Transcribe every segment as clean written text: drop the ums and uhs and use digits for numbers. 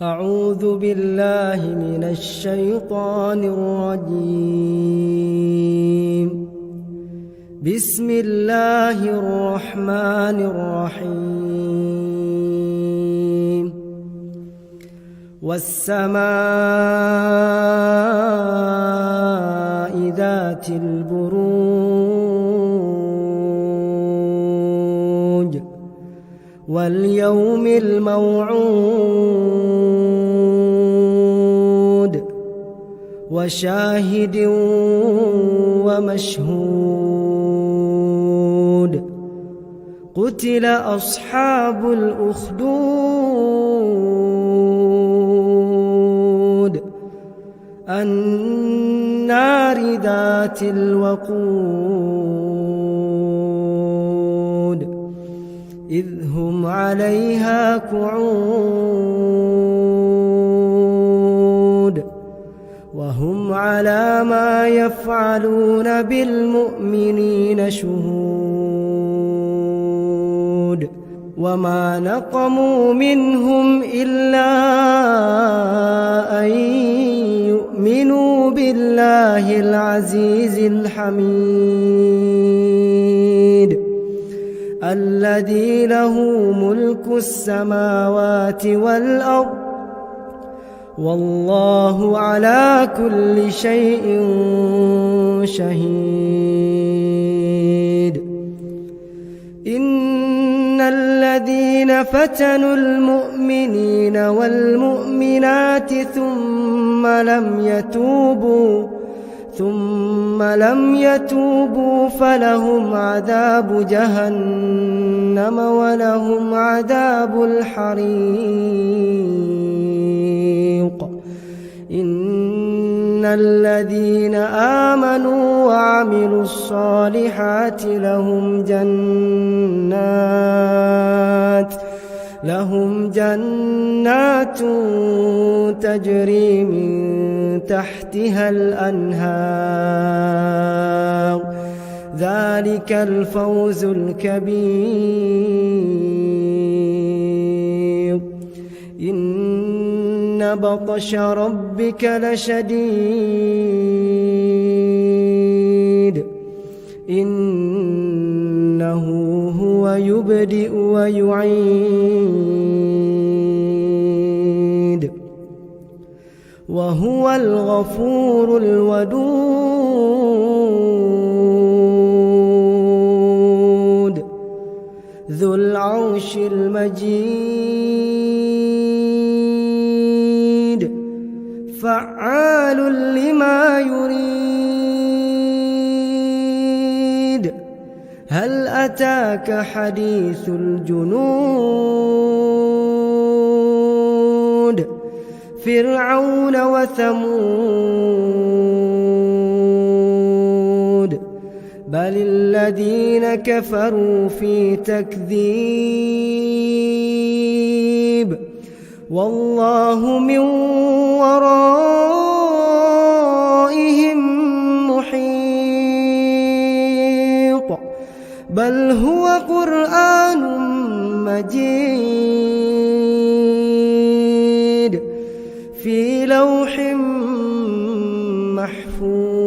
أعوذ بالله من الشيطان الرجيم. بسم الله الرحمن الرحيم. والسماء ذات البروج واليوم الموعود وشاهد ومشهود. قتل أصحاب الأخدود النار ذات الوقود إذ هم عليها قعود وهم على ما يفعلون بالمؤمنين شهود. وما نقموا منهم إلا أن يؤمنوا بالله العزيز الحميد الذي له ملك السماوات والأرض والله على كل شيء شهيد. إن الذين فتنوا المؤمنين والمؤمنات ثم لم يتوبوا فلهم عذاب جهنم ولهم عذاب الحريق. إن الذين آمنوا وعملوا الصالحات لهم جنات تجري من تحتها الأنهار ذلك الفوز الكبير. إن بطش ربك لشديد إنه هو يبدئ ويعيد وهو الغفور الودود ذو العرش المجيد فعال لما يريد. هل أتاك حديث الجنود فرعون وثمود بل الذين كفروا في تكذيب والله من ورائهم محيط بل هو قرآن مجيد في لوح محفوظ.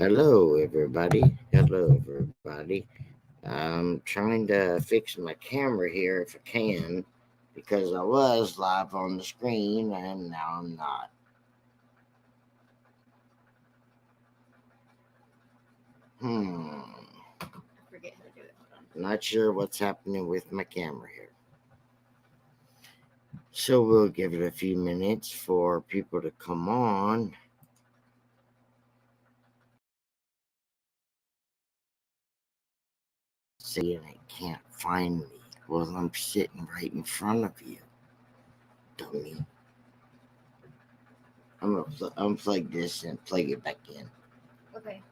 Hello everybody. I'm trying to fix my camera here if I can, because I was live on the screen and now I'm not. I forget how to do it. Not sure what's happening with my camera here. So we'll give it a few minutes for people to come on. saying it can't find me. Well, I'm sitting right in front of you, dummy. I'm gonna unplug this and plug it back in. Okay.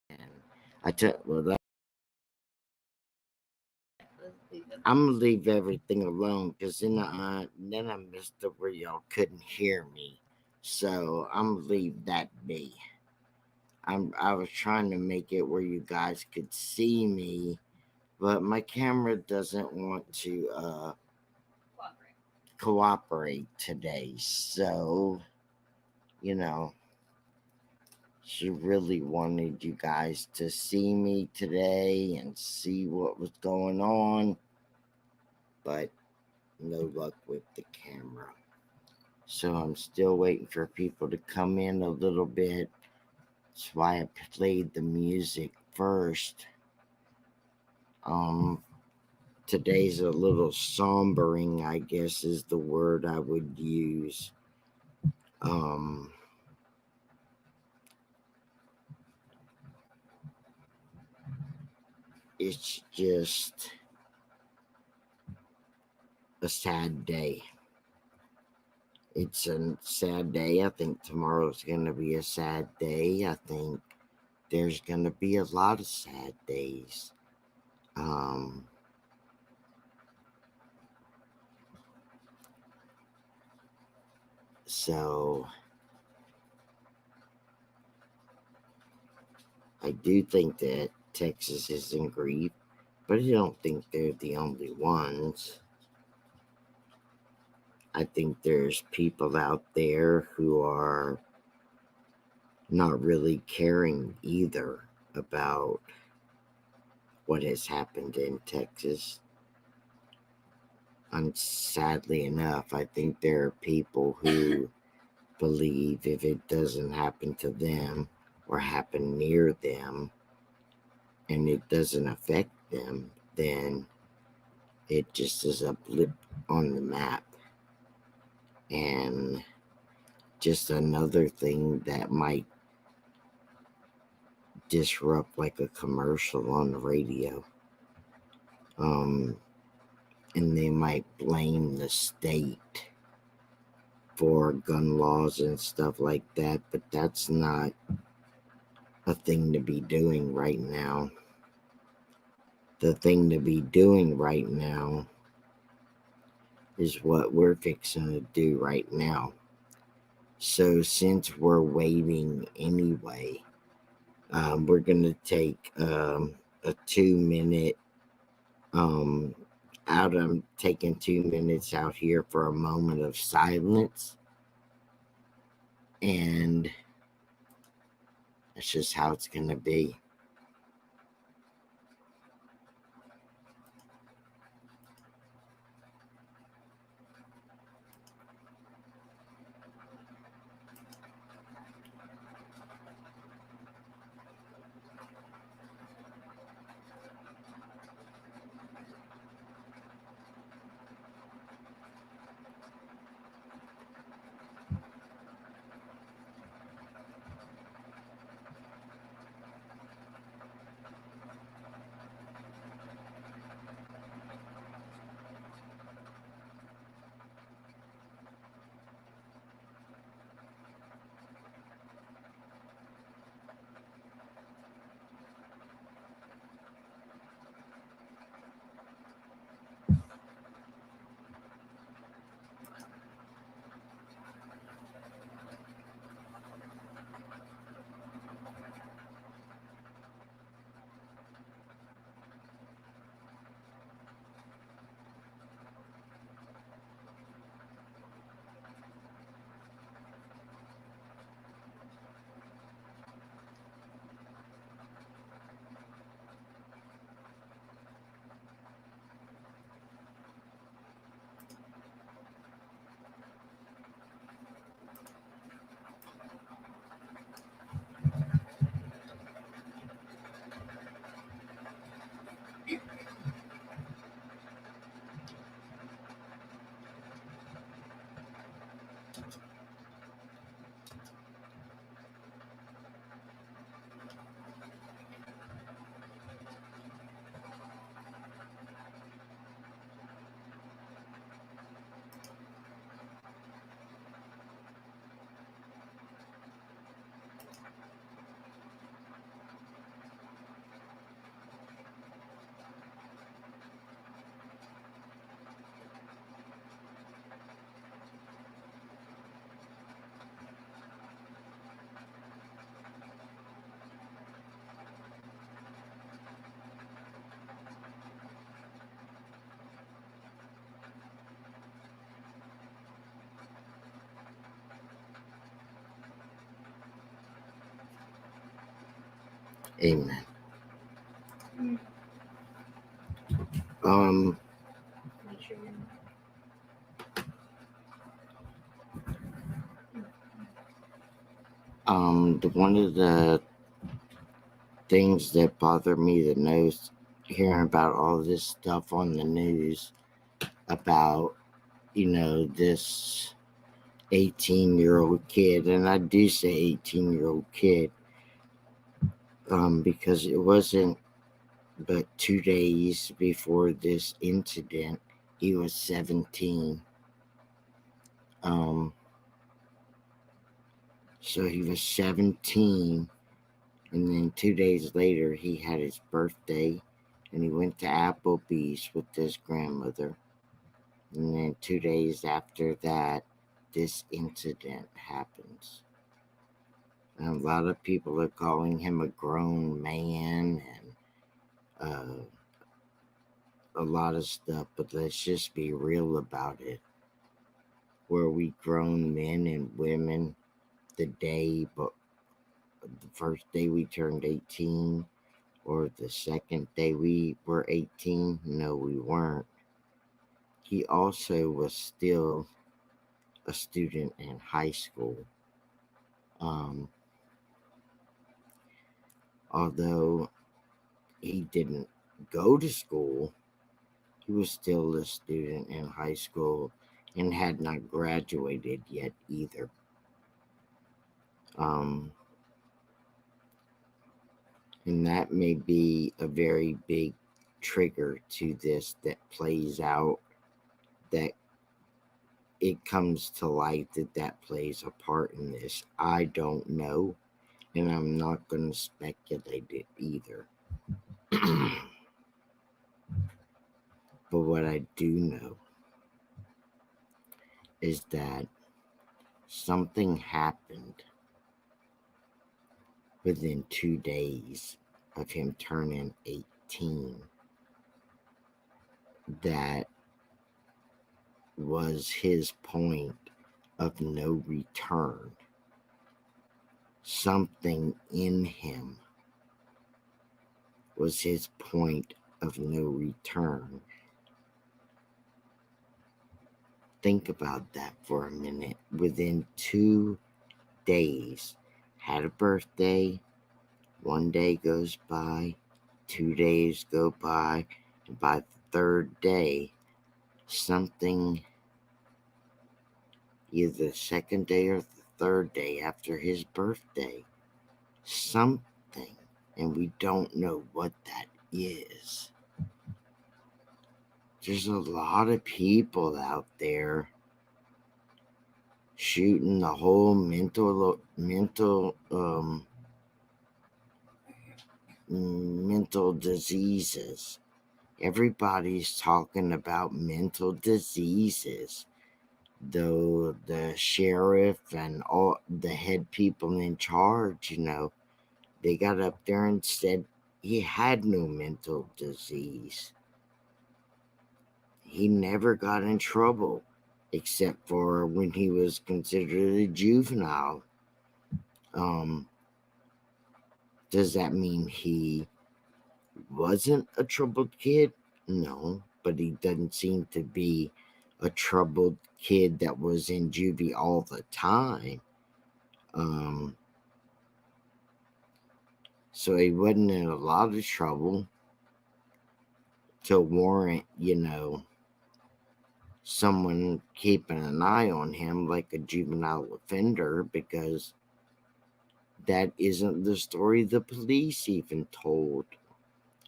And I took well. Let's leave them. I'm gonna leave everything alone because then I missed it where y'all couldn't hear me. So I'm gonna leave that be. I was trying to make it where you guys could see me, but my camera doesn't want to cooperate today. So, you know, she really wanted you guys to see me today and see what was going on, but no luck with the camera. So I'm still waiting for people to come in a little bit. That's why I played the music first. Today's a little sombering, I guess is the word I would use. Um, it's just a sad day. It's a sad day. I think tomorrow's going to be a sad day. I think there's going to be a lot of sad days. So I do think that Texas is in grief, but I don't think they're the only ones. I think there's people out there who are not really caring either about what has happened in Texas. And sadly enough, I think there are people who believe if it doesn't happen to them or happen near them and it doesn't affect them, then it just is a blip on the map. And just another thing that might disrupt like a commercial on the radio. And they might blame the state for gun laws and stuff like that, but that's not a thing to be doing right now. The thing to be doing right now is what we're fixing to do right now. So since we're waiting anyway, we're going to take a 2-minute out. I'm taking 2 minutes out here for a moment of silence, and that's just how it's going to be. Amen. Mm. Um, Make sure you're one of the things that bother me the most, hearing about all this stuff on the news about, this 18-year-old kid, and I do say 18-year-old kid, because it wasn't but 2 days before this incident, he was 17. So he was 17, and then 2 days later, he had his birthday, and he went to Applebee's with his grandmother. And then 2 days after that, this incident happens. And a lot of people are calling him a grown man and a lot of stuff, but let's just be real about it. Were we grown men and women the first day we turned 18, or the second day we were 18? No, we weren't. He also was still a student in high school. Although he didn't go to school, he was still a student in high school and had not graduated yet either. And that may be a very big trigger to this that plays out, that it comes to light that plays a part in this. I don't know, and I'm not going to speculate it either. But what I do know is that something happened within 2 days of him turning 18 that was his point of no return. Something in him was his point of no return. Think about that for a minute. Within 2 days, had a birthday, 1 day goes by, 2 days go by, and by the third day, something, either the second day or the third day after his birthday, something, and we don't know what that is. There's a lot of people out there shooting the whole mental diseases. Everybody's talking about mental diseases, though the sheriff and all the head people in charge, they got up there and said he had no mental disease. He never got in trouble, except for when he was considered a juvenile. Does that mean he wasn't a troubled kid? No, but he doesn't seem to be a troubled kid that was in juvie all the time. So he wasn't in a lot of trouble to warrant, someone keeping an eye on him like a juvenile offender, because that isn't the story the police even told.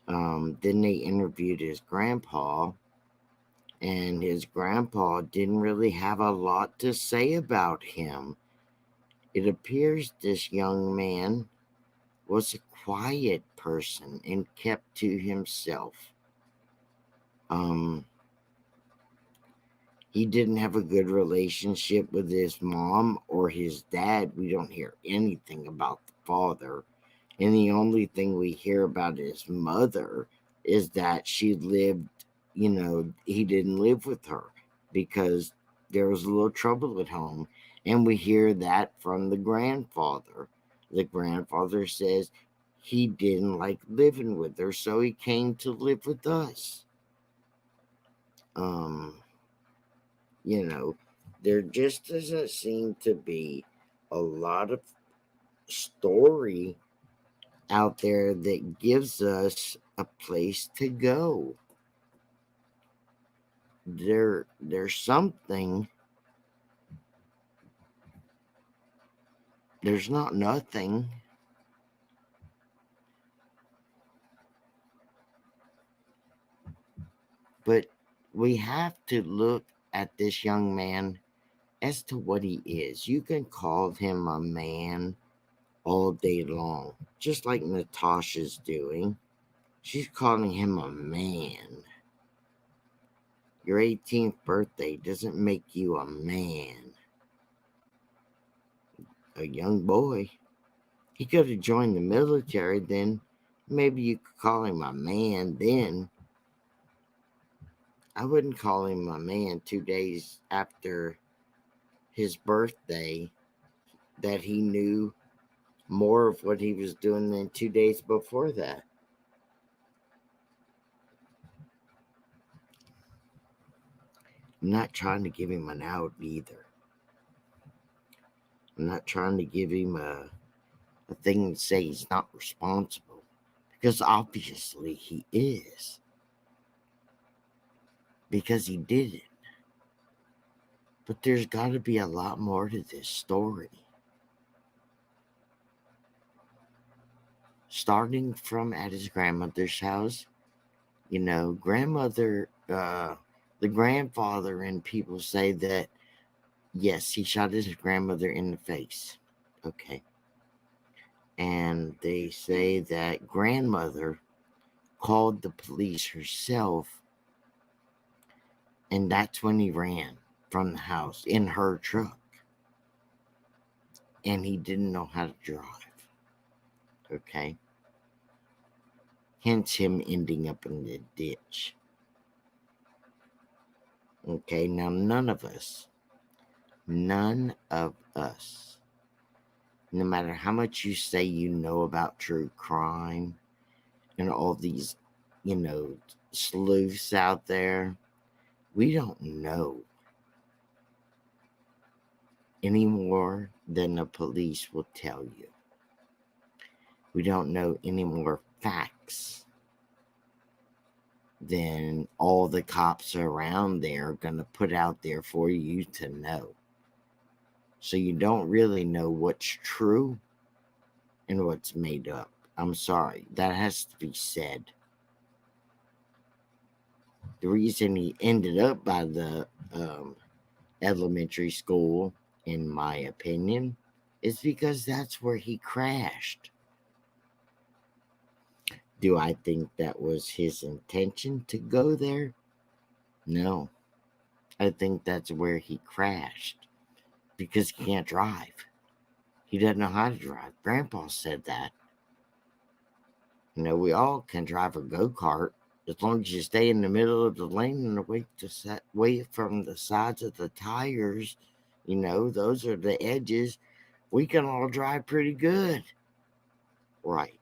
Then they interviewed his grandpa, and his grandpa didn't really have a lot to say about him. It appears this young man was a quiet person and kept to himself. He didn't have a good relationship with his mom or his dad. We don't hear anything about the father. And the only thing we hear about his mother is that she lived, he didn't live with her because there was a little trouble at home. And we hear that from the grandfather. The grandfather says he didn't like living with her, so he came to live with us. Um, you know, there just doesn't seem to be a lot of story out there that gives us a place to go. There's something. There's not nothing. But we have to look at this young man as to what he is. You can call him a man all day long, just like Natasha's doing. She's calling him a man. Your 18th birthday doesn't make you a man. A young boy. He could have joined the military then. Maybe you could call him a man then. I wouldn't call him a man 2 days after his birthday that he knew more of what he was doing than 2 days before that. I'm not trying to give him an out either. I'm not trying to give him a thing to say he's not responsible, because obviously he is, because he did it. But there's got to be a lot more to this story. Starting from at his grandmother's house, grandmother, the grandfather, and people say that, yes, he shot his grandmother in the face. Okay. And they say that grandmother called the police herself, and that's when he ran from the house in her truck. And he didn't know how to drive. Okay. Hence him ending up in the ditch. Okay, now none of us, no matter how much you say you know about true crime and all these, sleuths out there, we don't know any more than the police will tell you. We don't know any more facts than all the cops around there are going to put out there for you to know. So you don't really know what's true and what's made up. I'm sorry, that has to be said. The reason he ended up by the elementary school, in my opinion, is because that's where he crashed. Do I think that was his intention to go there? No. I think that's where he crashed because he can't drive. He doesn't know how to drive. Grandpa said that. We all can drive a go-kart as long as you stay in the middle of the lane and away from the sides of the tires. Those are the edges. We can all drive pretty good. Right.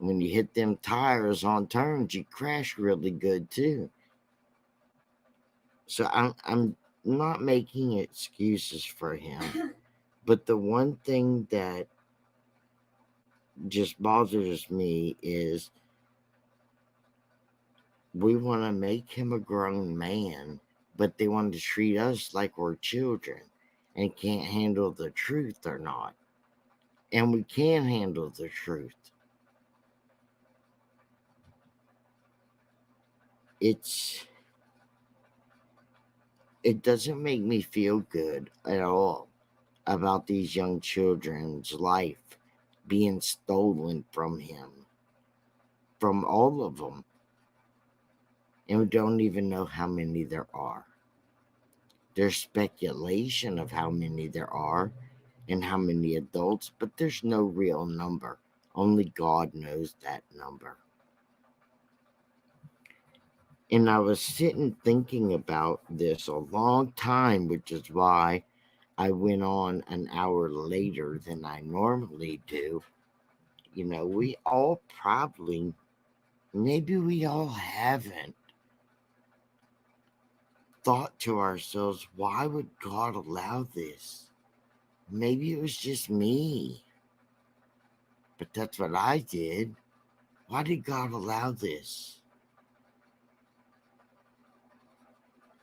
When you hit them tires on turns, you crash really good too. So I'm not making excuses for him, but the one thing that just bothers me is we want to make him a grown man, but they want to treat us like we're children and can't handle the truth or not. And we can handle the truth. It doesn't make me feel good at all about these young children's life being stolen from him, from all of them. And we don't even know how many there are. There's speculation of how many there are and how many adults, but there's no real number. Only God knows that number. And I was sitting thinking about this a long time, which is why I went on an hour later than I normally do. We all probably, maybe we all haven't thought to ourselves, why would God allow this? Maybe it was just me, but that's what I did. Why did God allow this?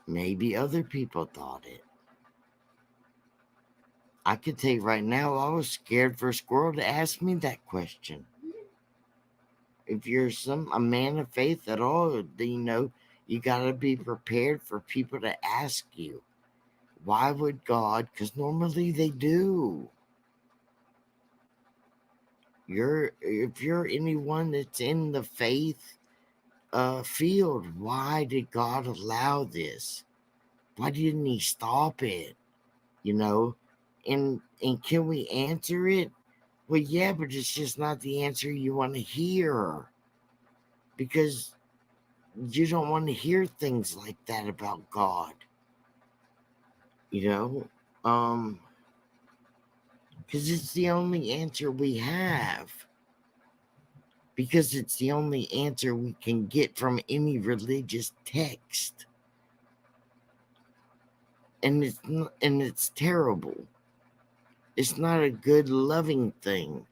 Maybe other people thought it. I can tell you right now, I was scared for a squirrel to ask me that question. If you're a man of faith at all, you gotta be prepared for people to ask you, why would God? Because normally they do. If you're anyone that's in the faith field, why did God allow this? Why didn't He stop it? You know, and can we answer it? Well, yeah, but it's just not the answer you want to hear, because you don't want to hear things like that about God. You know, because it's the only answer we have. Because it's the only answer we can get from any religious text, and it's terrible. It's not a good, loving thing.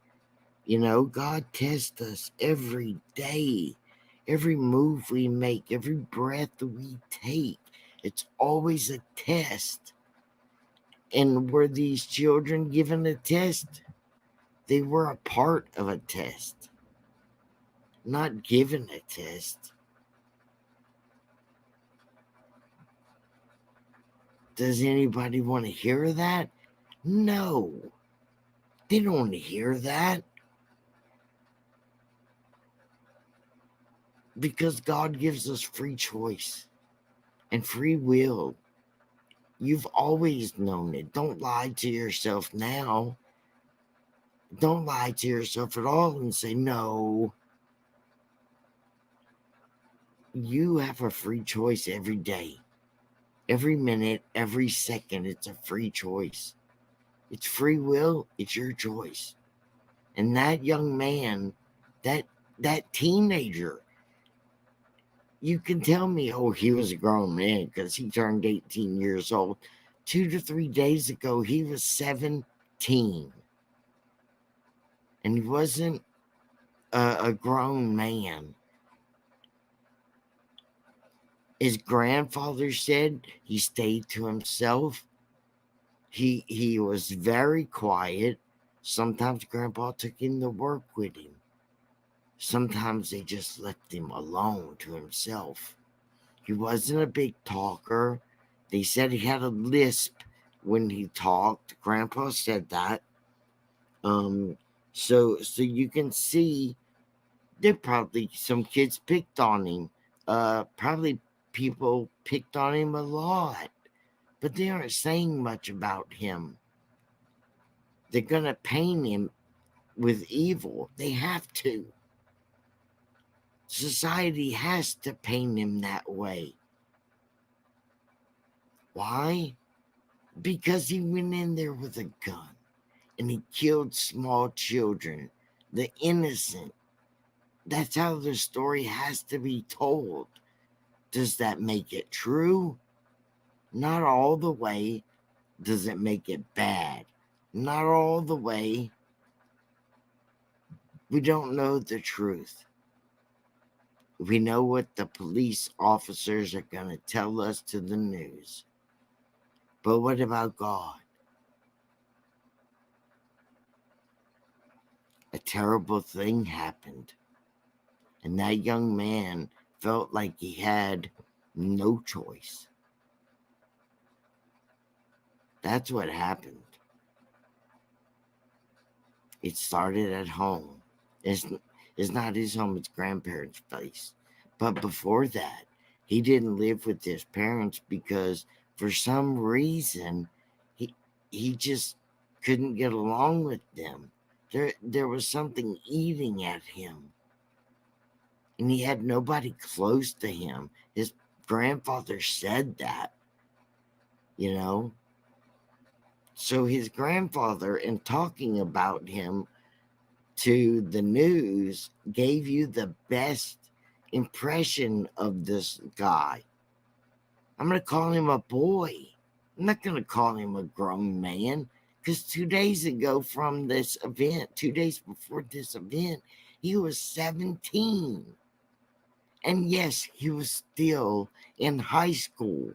God tests us every day, every move we make, every breath we take. It's always a test. And were these children given a test? They were a part of a test, not given a test. Does anybody want to hear that? No, they don't want to hear that, because God gives us free choice and free will. You've always known it. Don't lie to yourself now. Don't lie to yourself at all and say, no. You have a free choice every day, every minute, every second. It's a free choice. It's free will. It's your choice. And that young man, that teenager, you can tell me, oh, he was a grown man because he turned 18 years old. 2 to 3 days ago, he was 17. And he wasn't a grown man. His grandfather said he stayed to himself. He was very quiet. Sometimes Grandpa took him to work with him. Sometimes they just left him alone to himself. He wasn't a big talker. They said he had a lisp when he talked. Grandpa said that. So you can see there probably some kids picked on him. Probably people picked on him a lot, but they aren't saying much about him. They're gonna paint him with evil. They have to. Society has to paint him that way. Why? Because he went in there with a gun and he killed small children, the innocent. That's how the story has to be told. Does that make it true? Not all the way. Does it make it bad? Not all the way. We don't know the truth. We know what the police officers are going to tell us to the news. But what about God? A terrible thing happened, and that young man felt like he had no choice. That's what happened. It started at home. It's not his home, it's grandparents' place. But before that, he didn't live with his parents because for some reason he just couldn't get along with them. There was something eating at him. And he had nobody close to him. His grandfather said that, you know. So his grandfather, in talking about him, to the news gave you the best impression of this guy. I'm going to call him a boy. I'm not going to call him a grown man, because 2 days ago from this event, 2 days before this event, he was 17. And yes, he was still in high school.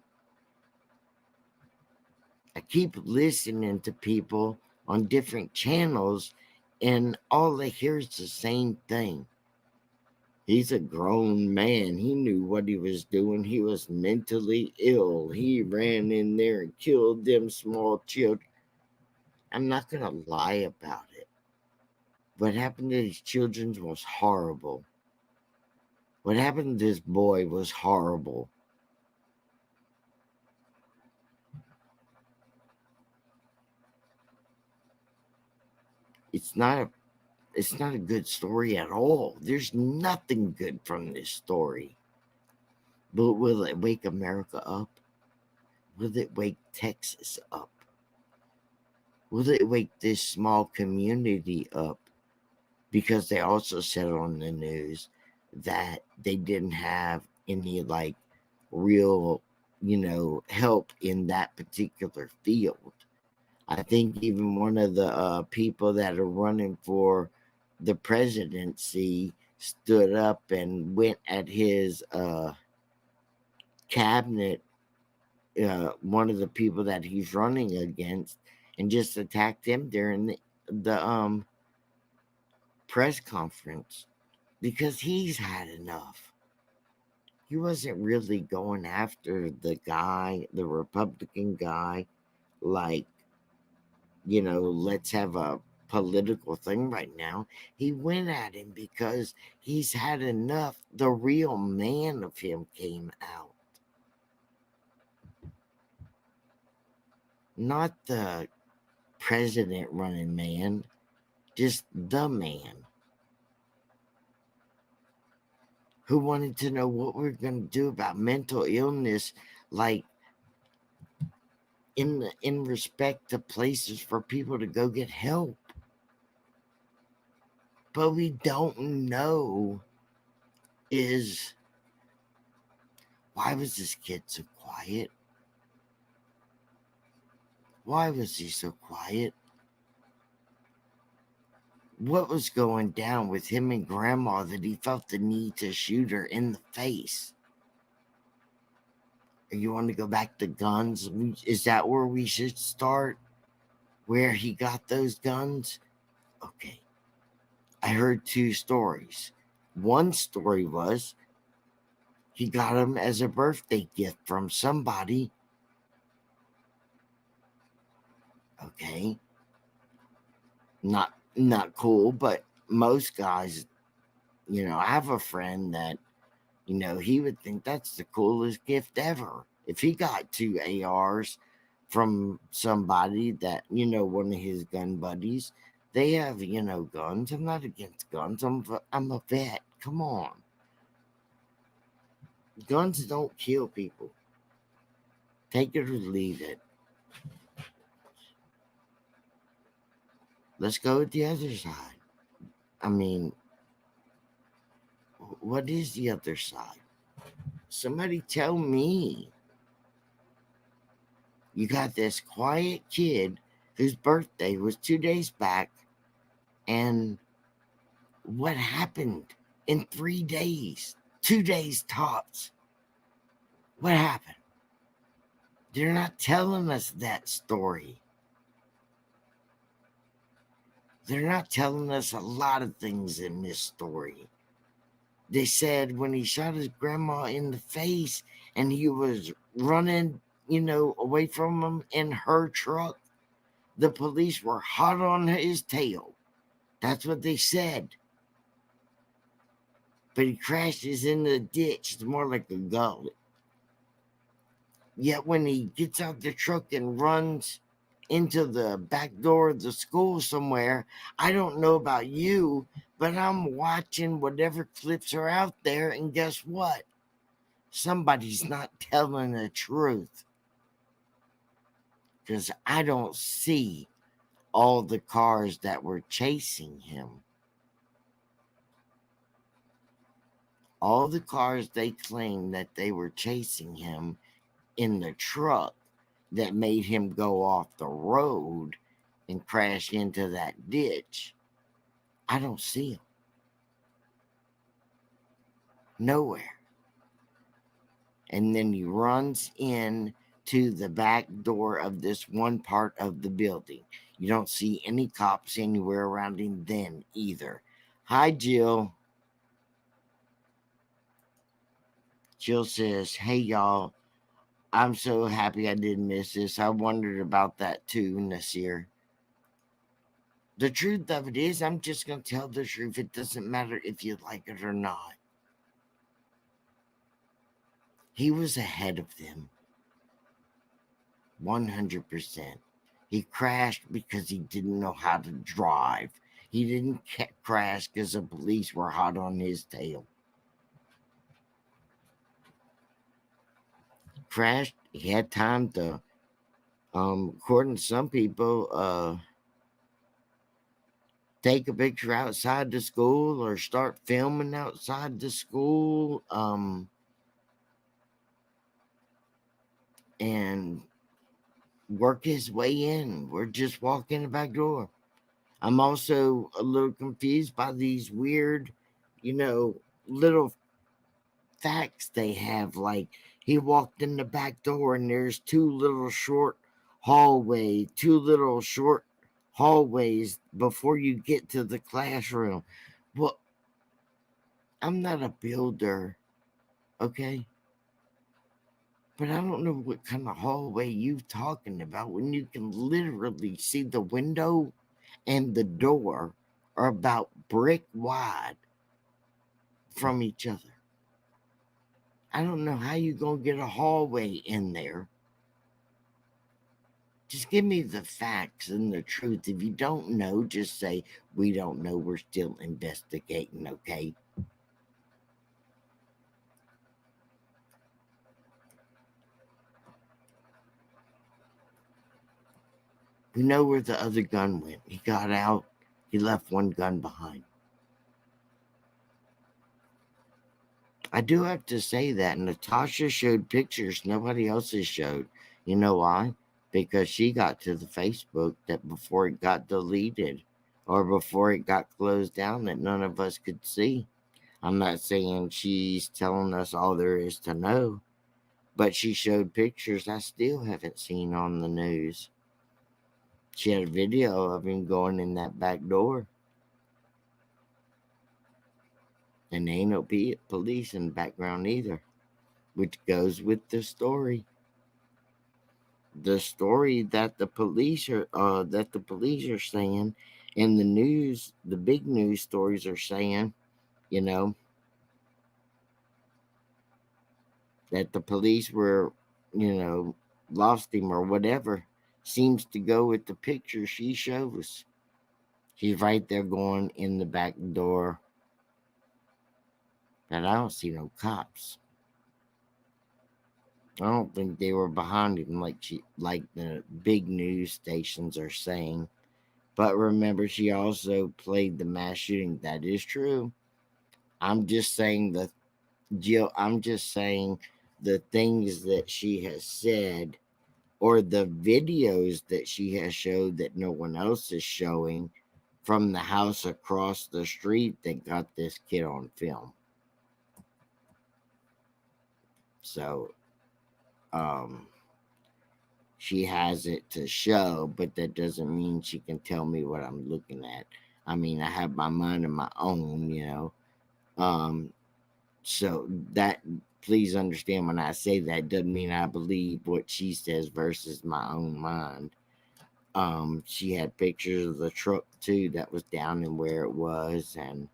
I keep listening to people on different channels, and all I hear is the same thing. He's a grown man. He knew what he was doing. He was mentally ill. He ran in there and killed them small children. I'm not going to lie about it. What happened to these children was horrible. What happened to this boy was horrible. It's not a good story at all. There's nothing good from this story. But will it wake America up? Will it wake Texas up? Will it wake this small community up? Because they also said on the news that they didn't have any like real, help in that particular field. I think even one of the people that are running for the presidency stood up and went at his cabinet, one of the people that he's running against, and just attacked him during the press conference because he's had enough. He wasn't really going after the Republican guy, like, let's have a political thing right now. He went at him because he's had enough. The real man of him came out. Not the president running man, just the man who wanted to know what we're going to do about mental illness, like in respect to places for people to go get help. But we don't know is, why was this kid so quiet? Why was he so quiet? What was going down with him and grandma that he felt the need to shoot her in the face? Or you want to go back to guns? Is that where we should start? Where he got those guns? Okay. I heard two stories. One story was he got them as a birthday gift from somebody. Okay. Not cool, but most guys, I have a friend that, he would think that's the coolest gift ever. If he got two ARs from somebody that, one of his gun buddies, they have, guns. I'm not against guns. I'm a vet. Come on. Guns don't kill people. Take it or leave it. Let's go with the other side. I mean, what is the other side? Somebody tell me. You got this quiet kid whose birthday was 2 days back, and what happened in 3 days? 2 days tops. What happened? They're not telling us that story. They're not telling us a lot of things in this story. They said when he shot his grandma in the face and he was running, away from him in her truck, the police were hot on his tail. That's what they said. But he crashes in the ditch. It's more like a gullet. Yet when he gets out the truck and runs into the back door of the school somewhere, I don't know about you, but I'm watching whatever clips are out there, and guess what? Somebody's not telling the truth. Because I don't see all the cars that were chasing him. All the cars they claimed that they were chasing him in the truck that made him go off the road and crash into that ditch, I don't see them nowhere. And then he runs in to the back door of this one part of the building. You don't see any cops anywhere around him then either. Hi, Jill. Jill says, hey, y'all. I'm so happy I didn't miss this. I wondered about that too, Nasir. The truth of it is, I'm just going to tell the truth. It doesn't matter if you like it or not. He was ahead of them. 100%. He crashed because he didn't know how to drive. He didn't crash because the police were hot on his tail. Crashed. He had time to, according to some people, take a picture outside the school or start filming outside the school, and work his way in. We're just walking the back door. I'm also a little confused by these weird, little facts they have. Like, he walked in the back door and there's two little short hallways before you get to the classroom. Well, I'm not a builder, okay? But I don't know what kind of hallway you're talking about when you can literally see the window and the door are about brick wide from each other. I don't know how you gonna get a hallway in there. Just give me the facts and the truth. If you don't know, just say, we don't know, we're still investigating, okay? We know where the other gun went. He got out, he left one gun behind. I do have to say that Natasha showed pictures nobody else has showed. You know why? Because she got to the Facebook that before it got deleted or before it got closed down that none of us could see. I'm not saying she's telling us all there is to know, but she showed pictures I still haven't seen on the news. She had a video of him going in that back door. And there ain't no police in the background either, which goes with the story. The story that the police are saying, and the news, the big news stories are saying, you know, that the police were, lost him or whatever, seems to go with the picture she shows. She's right there going in the back door, but I don't see no cops. I don't think they were behind him like the big news stations are saying. But remember, she also played the mass shooting. That is true. I'm just saying I'm just saying the things that she has said or the videos that she has showed that no one else is showing from the house across the street that got this kid on film. So, she has it to show, but that doesn't mean she can tell me what I'm looking at. I mean, I have my mind of my own. So that, please understand, when I say that, doesn't mean I believe what she says versus my own mind. She had pictures of the truck too that was down and where it was, and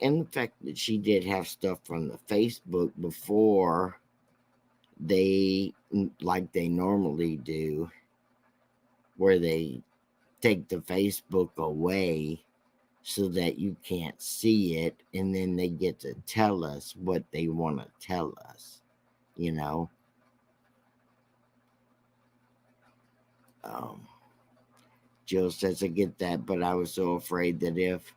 the fact that she did have stuff from the Facebook before they, like they normally do, where they take the Facebook away so that you can't see it, and then they get to tell us what they want to tell us, you know. Jill says, I get that, but I was so afraid that if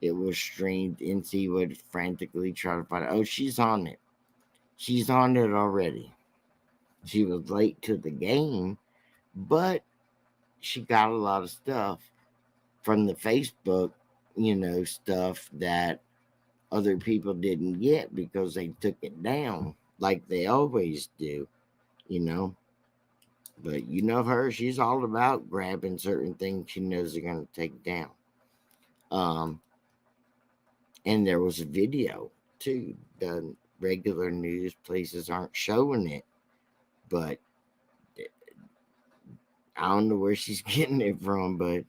it was streamed. NC would frantically try to find it. Oh, she's on it. She's on it already. She was late to the game, but she got a lot of stuff from the Facebook, stuff that other people didn't get because they took it down like they always do, you know. But her, she's all about grabbing certain things she knows they're going to take down. Um, and there was a video too. The regular news places aren't showing it, but I don't know where she's getting it from, but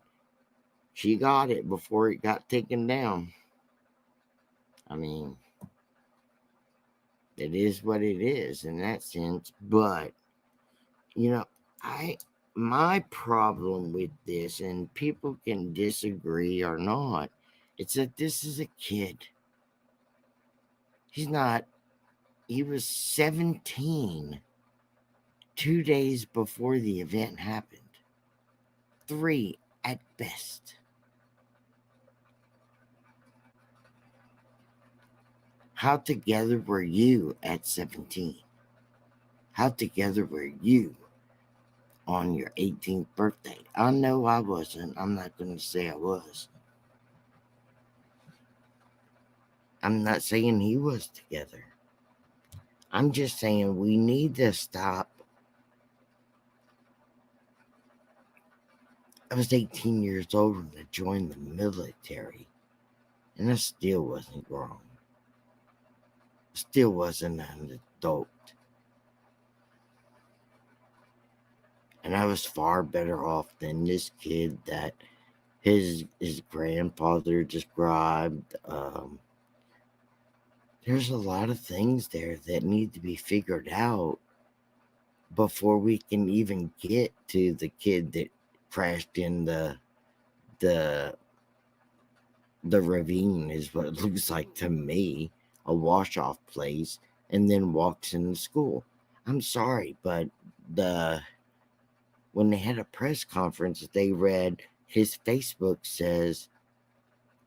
she got it before it got taken down. I mean, it is what it is in that sense. But you know, I my problem with this, and people can disagree or not, it's that this is a kid. He's not. He was 17 2 days before the event happened. 3 at best. How together were you at 17? How together were you on your 18th birthday? I know I wasn't. I'm not going to say I was. I'm not saying he was together. I'm just saying we need to stop. I was 18 years old when I joined the military, and I still wasn't grown. Still wasn't an adult. And I was far better off than this kid that his grandfather described. There's a lot of things there that need to be figured out before we can even get to the kid that crashed in the ravine, is what it looks like to me, a wash off place, and then walks into school. I'm sorry, but when they had a press conference, they read his Facebook says,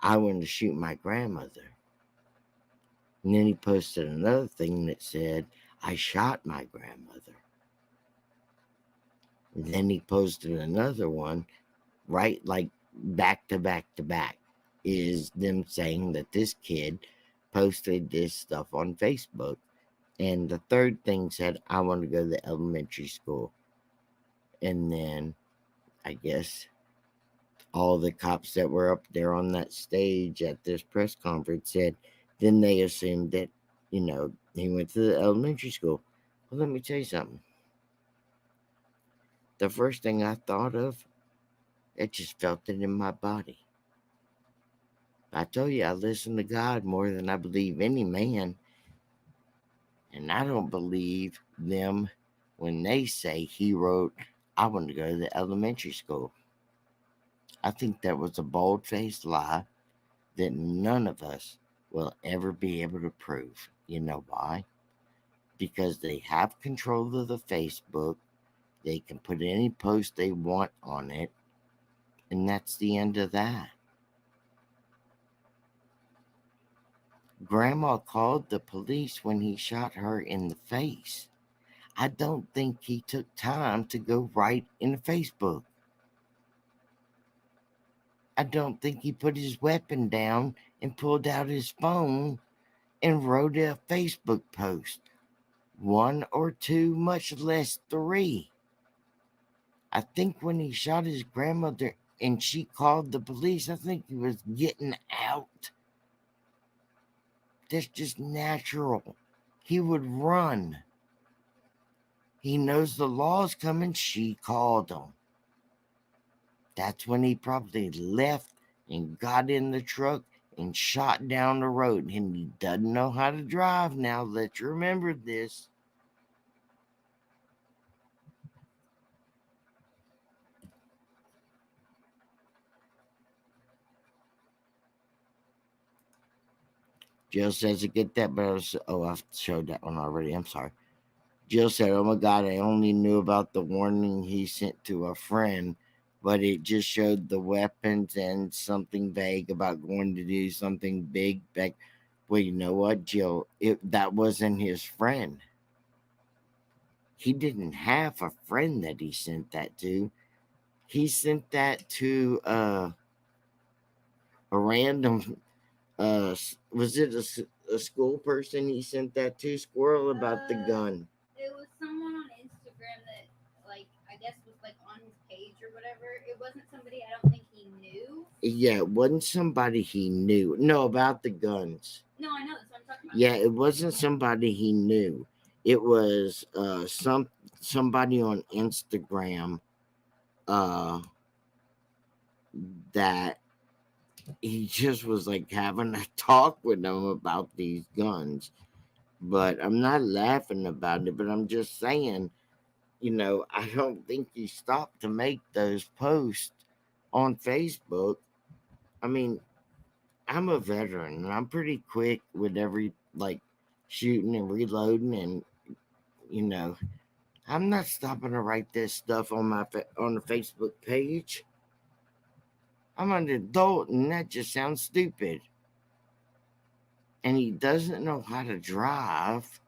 "I want to shoot my grandmother." And then he posted another thing that said, "I shot my grandmother." And then he posted another one, right, like back to back to back, is them saying that this kid posted this stuff on Facebook. And the third thing said, "I want to go to the elementary school." And then I guess all the cops that were up there on that stage at this press conference said, then they assumed that, he went to the elementary school. Well, let me tell you something. The first thing I thought of, I just felt it in my body. I told you I listen to God more than I believe any man. And I don't believe them when they say he wrote, "I want to go to the elementary school." I think that was a bold-faced lie that none of us will ever be able to prove. You know why? Because they have control of the Facebook. They can put any post they want on it. And that's the end of that. Grandma called the police when he shot her in the face. I don't think he took time to go write in Facebook. I don't think he put his weapon down and pulled out his phone and wrote a Facebook post. 1 or 2, much less 3. I think when he shot his grandmother and she called the police, I think he was getting out. That's just natural. He would run. He knows the law's coming. She called him. That's when he probably left and got in the truck and shot down the road. And he doesn't know how to drive now. Let's remember this. Jill says to get that, but I've showed that one already. I'm sorry. Jill said, "Oh my God, I only knew about the warning he sent to a friend but it just showed the weapons and something vague about going to do something big back. Well, you know what, Jill? That wasn't his friend. He didn't have a friend that he sent that to. He sent that to a random. Was it a school person he sent that to? Squirrel about the gun. It was someone on Instagram that, like, I guess was like on his page or whatever. It wasn't somebody I don't think he knew. Yeah, it wasn't somebody he knew. No, about the guns. No, I know that's what I'm talking about. Yeah, it wasn't somebody he knew. It was somebody on Instagram uh that he just was like having a talk with them about these guns. But I'm not laughing about it, but I'm just saying, I don't think he stopped to make those posts on Facebook. I mean, I'm a veteran and I'm pretty quick with every like shooting and reloading, and you know I'm not stopping to write this stuff on on the Facebook page. I'm an adult and that just sounds stupid. And he doesn't know how to drive.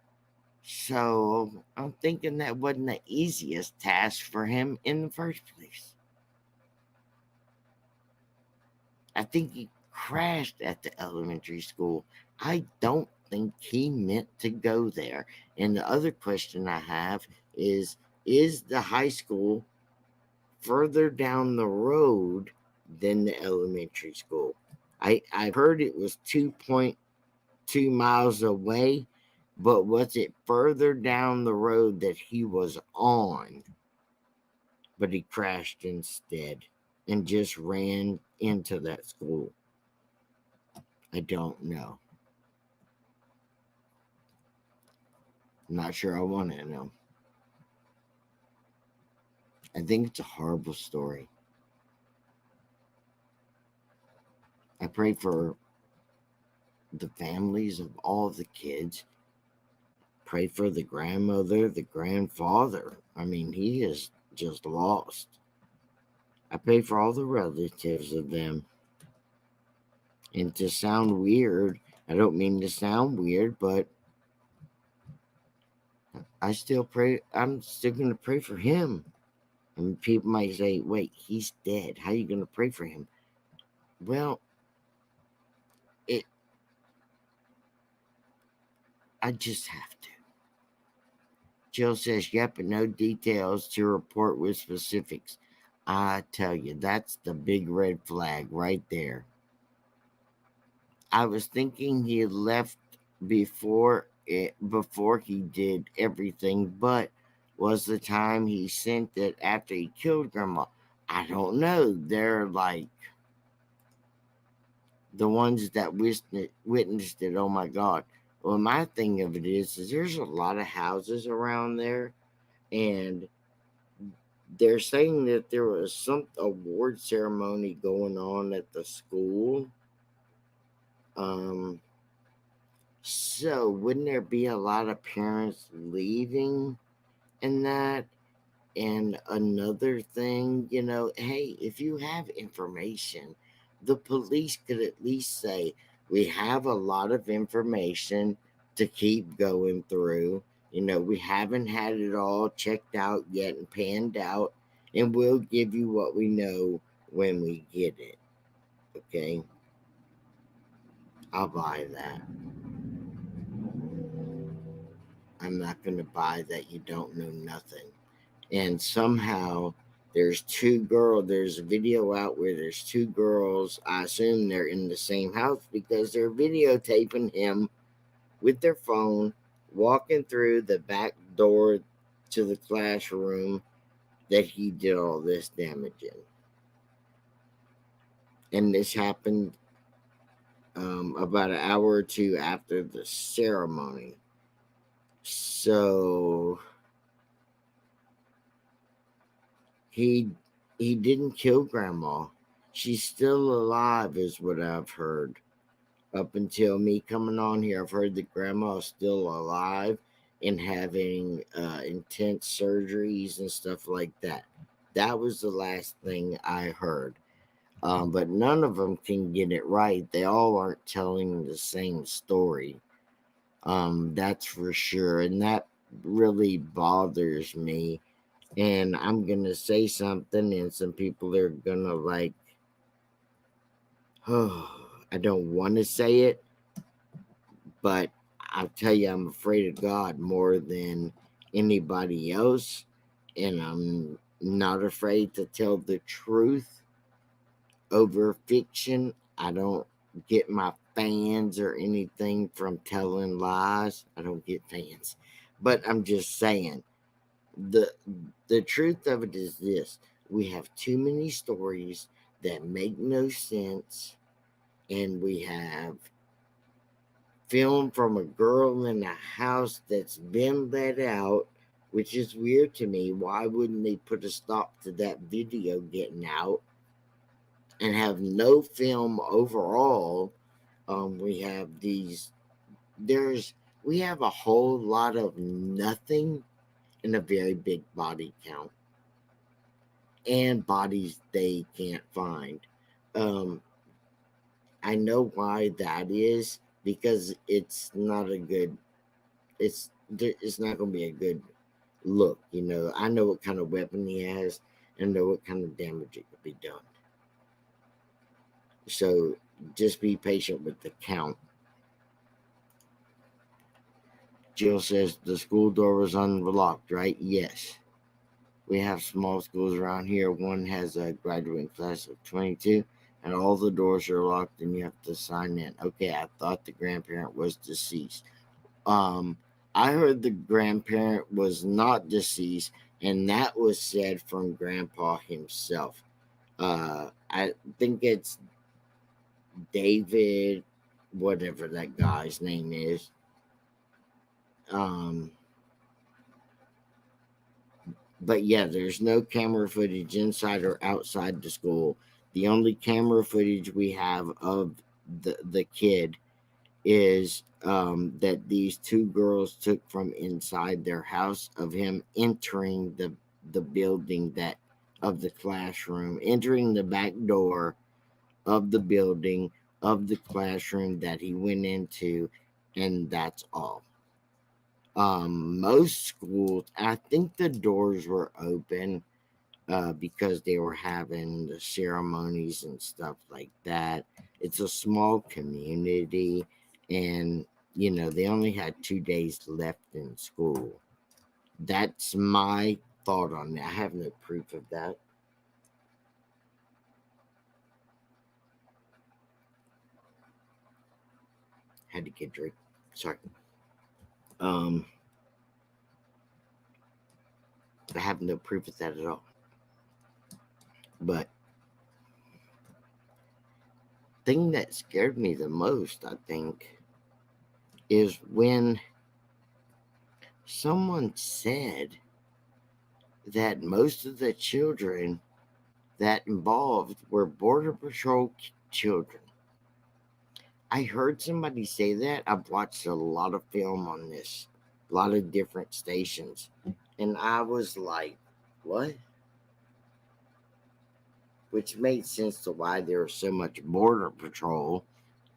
So I'm thinking that wasn't the easiest task for him in the first place. I think he crashed at the elementary school. I don't think he meant to go there. And the other question I have is the high school further down the road than the elementary school? I heard it was 2.2 miles away, but was it further down the road that he was on? But he crashed instead and just ran into that school. I don't know. I'm not sure I want to know. I think it's a horrible story. I pray for the families of all the kids. Pray for the grandmother, the grandfather. I mean, he is just lost. I pray for all the relatives of them. And to sound weird, I don't mean to sound weird, but I still pray. I'm still going to pray for him. And people might say, wait, he's dead. How are you going to pray for him? Well, it. I just have to. Jill says, yep, but no details to report with specifics. I tell you, that's the big red flag right there. I was thinking he had left before he did everything, but was the time he sent it after he killed Grandma? I don't know. They're like the ones that witnessed it. Oh my God. Well, my thing of it is there's a lot of houses around there, and they're saying that there was some award ceremony going on at the school. Um, so wouldn't there be a lot of parents leaving in that? And another thing, hey, if you have information, the police could at least say, we have a lot of information to keep going through. We haven't had it all checked out yet and panned out, and we'll give you what we know when we get it. Okay? I'll buy that. I'm not going to buy that you don't know nothing. And somehow there's a video out where there's two girls. I assume they're in the same house because they're videotaping him with their phone walking through the back door to the classroom that he did all this damage in. And this happened about an hour or two after the ceremony. So He he didn't kill grandma. She's still alive is what I've heard. Up until me coming on here, I've heard that grandma's still alive and having intense surgeries and stuff like that. That was the last thing I heard. But none of them can get it right. They all aren't telling the same story. That's for sure. And that really bothers me. And I'm going to say something, and some people are going to like, oh, I don't want to say it, but I'll tell you, I'm afraid of God more than anybody else. And I'm not afraid to tell the truth over fiction. I don't get my fans or anything from telling lies. I don't get fans. But I'm just saying the the truth of it is this. We have too many stories that make no sense, and we have film from a girl in a house that's been let out, which is weird to me. Why wouldn't they put a stop to that video getting out and have no film overall? We have these, there's, we have a whole lot of nothing and a very big body count and bodies they can't find. Um, I know why that is because it's not a good, it's not going to be a good look. You know, I know what kind of weapon he has and know what kind of damage it could be done. So just be patient with the count. Jill says the school door was unlocked, right? Yes. We have small schools around here. One has a graduating class of 22, and all the doors are locked, and you have to sign in. Okay, I thought the grandparent was deceased. Um, I heard the grandparent was not deceased, and that was said from Grandpa himself. I think it's David, whatever that guy's name is. Um, but yeah, there's no camera footage inside or outside the school. The only camera footage we have of the kid is that these two girls took from inside their house of him entering the building that of the classroom, entering the back door of the building of the classroom that he went into, and that's all. Most schools, I think the doors were open because they were having the ceremonies and stuff like that. It's a small community, and you know they only had 2 days left in school. That's my thought on that. I have no proof of that. Had to get a drink. Sorry. Um, I have no proof of that at all. But thing that scared me the most, I think, is when someone said that most of the children that involved were Border Patrol children. I heard somebody say that. I've watched a lot of film on this, a lot of different stations, and I was like, what? Which made sense to why there was so much Border Patrol.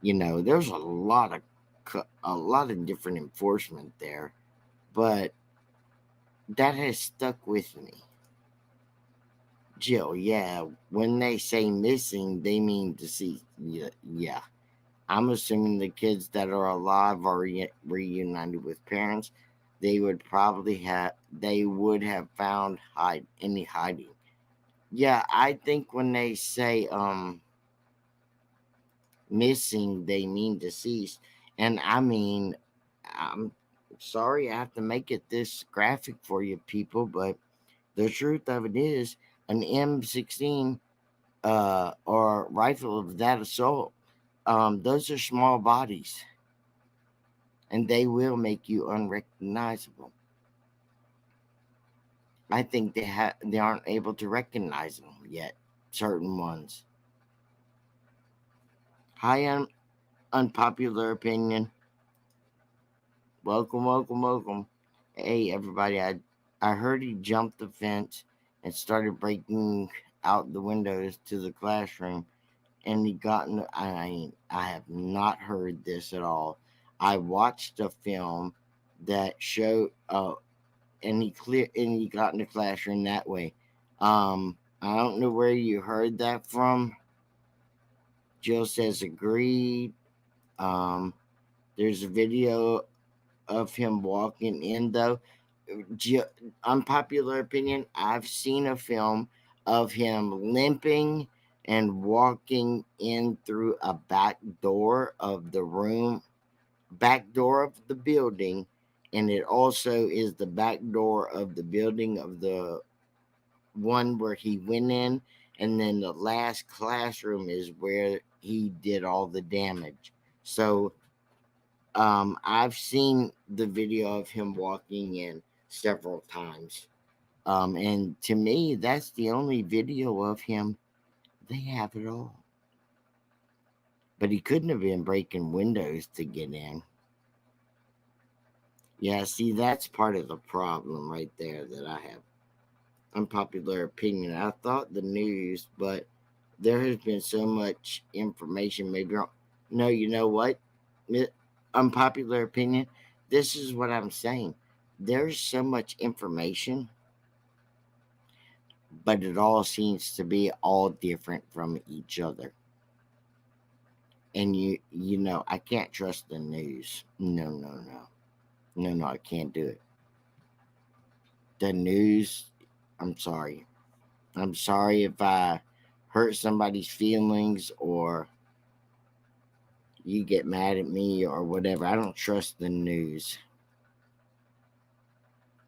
You know, there's a lot of different enforcement there, but that has stuck with me. Jill, yeah, when they say missing, they mean deceased. Yeah, yeah. I'm assuming the kids that are alive are reunited with parents. They would have found any hiding. Yeah, I think when they say missing, they mean deceased. And I mean, I'm sorry I have to make it this graphic for you people, but the truth of it is an M16 or rifle of that assault, those are small bodies and they will make you unrecognizable. I think they aren't able to recognize them yet. Certain ones. High unpopular opinion. Welcome, welcome, welcome. Hey everybody! I heard he jumped the fence and started breaking out the windows to the classroom. And he got in. I have not heard this at all. I watched a film that showed, and he got in the classroom that way. I don't know where you heard that from. Jill says agreed. Um, there's a video of him walking in though. Jill, unpopular opinion. I've seen a film of him limping and walking in through a back door of the room, back door of the building, and it also is the back door of the building of the one where he went in, and then the last classroom is where he did all the damage. So I've seen the video of him walking in several times. And to me, that's the only video of him they have at all. But he couldn't have been breaking windows to get in. Yeah, see, that's part of the problem right there that I have. Unpopular opinion. I thought the news, but there has been so much information. Maybe wrong. No, you know what? Unpopular opinion. This is what I'm saying. There's so much information, but it all seems to be all different from each other. And you know, I can't trust the news. No, no, no. No, no, I can't do it. The news, I'm sorry. I'm sorry if I hurt somebody's feelings or you get mad at me or whatever. I don't trust the news.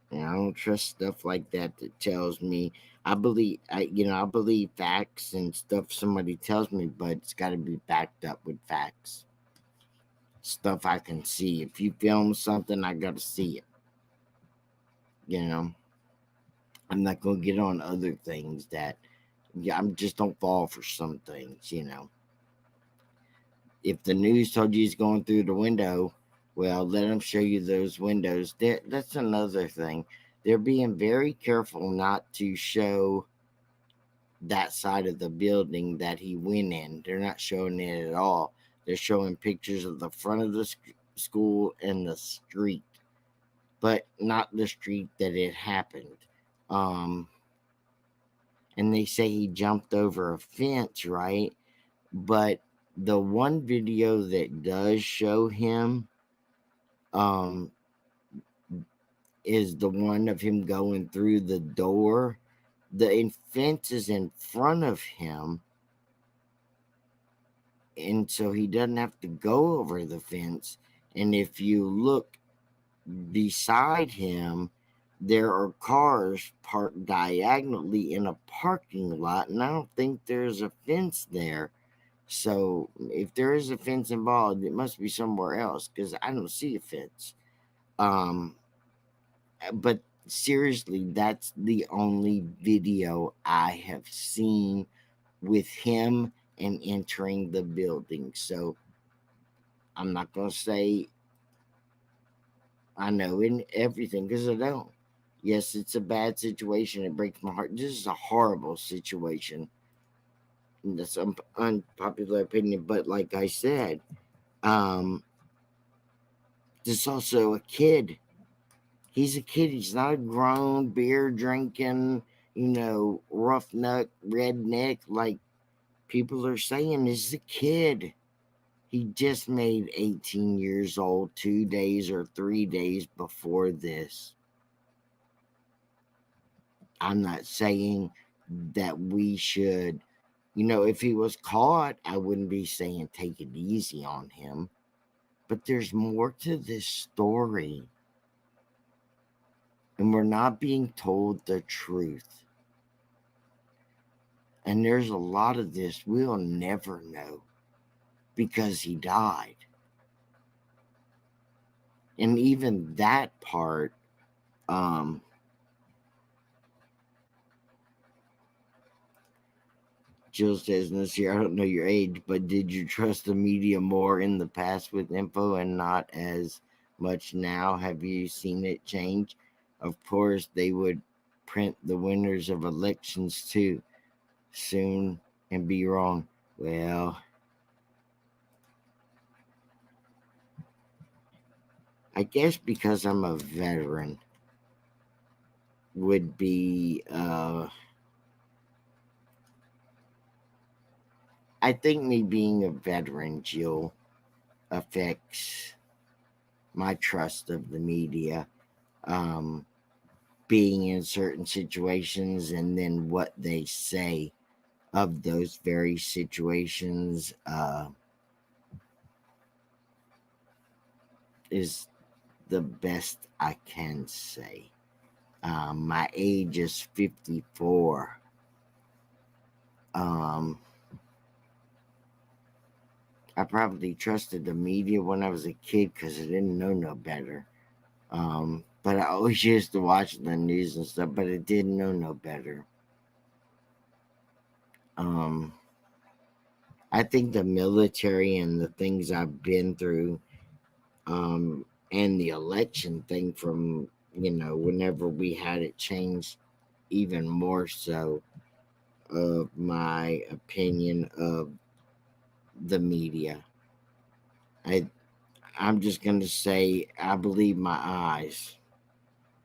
And I don't trust stuff like that that tells me. I believe facts and stuff somebody tells me, but it's got to be backed up with facts. Stuff I can see. If you film something, I got to see it. You know, I'm not going to get on other things that, yeah, I'm just don't fall for some things, you know. If the news told you he's going through the window, well, let them show you those windows. That's another thing. They're being very careful not to show that side of the building that he went in. They're not showing it at all. They're showing pictures of the front of the school and the street, but not the street that it happened. Um, and they say he jumped over a fence, right? But the one video that does show him um, is the one of him going through the door. The fence is in front of him, and so he doesn't have to go over the fence. And if you look beside him, there are cars parked diagonally in a parking lot, and I don't think there's a fence there. So if there is a fence involved, it must be somewhere else because I don't see a fence. Um, but seriously, that's the only video I have seen with him and entering the building. So I'm not going to say I know in everything because I don't. Yes, it's a bad situation. It breaks my heart. This is a horrible situation. And that's unpopular opinion. But like I said, um, there's also a kid. He's a kid. He's not a grown, beer drinking, roughneck, redneck like people are saying. He's a kid. He just made 18 years old 2 days or 3 days before this. I'm not saying that we should, if he was caught, I wouldn't be saying take it easy on him. But there's more to this story. And we're not being told the truth. And there's a lot of this we'll never know because he died. And even that part, Jill says, Nasir, I don't know your age, but did you trust the media more in the past with info and not as much now? Have you seen it change? Of course, they would print the winners of elections too soon and be wrong. Well, I guess because I'm a veteran would be I think me being a veteran, Jill, affects my trust of the media. Um, being in certain situations and then what they say of those very situations is the best I can say. My age is 54. Um, I probably trusted the media when I was a kid because I didn't know no better. But I always used to watch the news and stuff, but I didn't know no better. Um, I think the military and the things I've been through, and the election thing from, whenever we had it changed even more so of my opinion of the media. I I'm just gonna say I believe my eyes,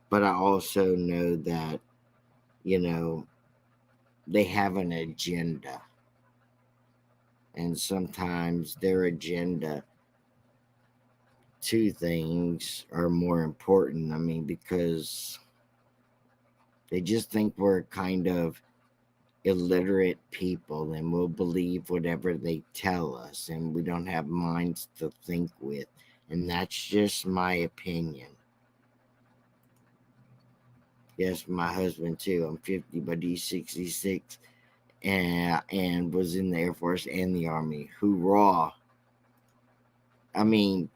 but I also know that, you know, they have an agenda, and sometimes their agenda two things are more important. I mean, because they just think we're kind of illiterate people and we'll believe whatever they tell us and we don't have minds to think with. And that's just my opinion. Yes, my husband too. I'm 50, but he's 66 and was in the Air Force and the Army. Hoorah. I mean,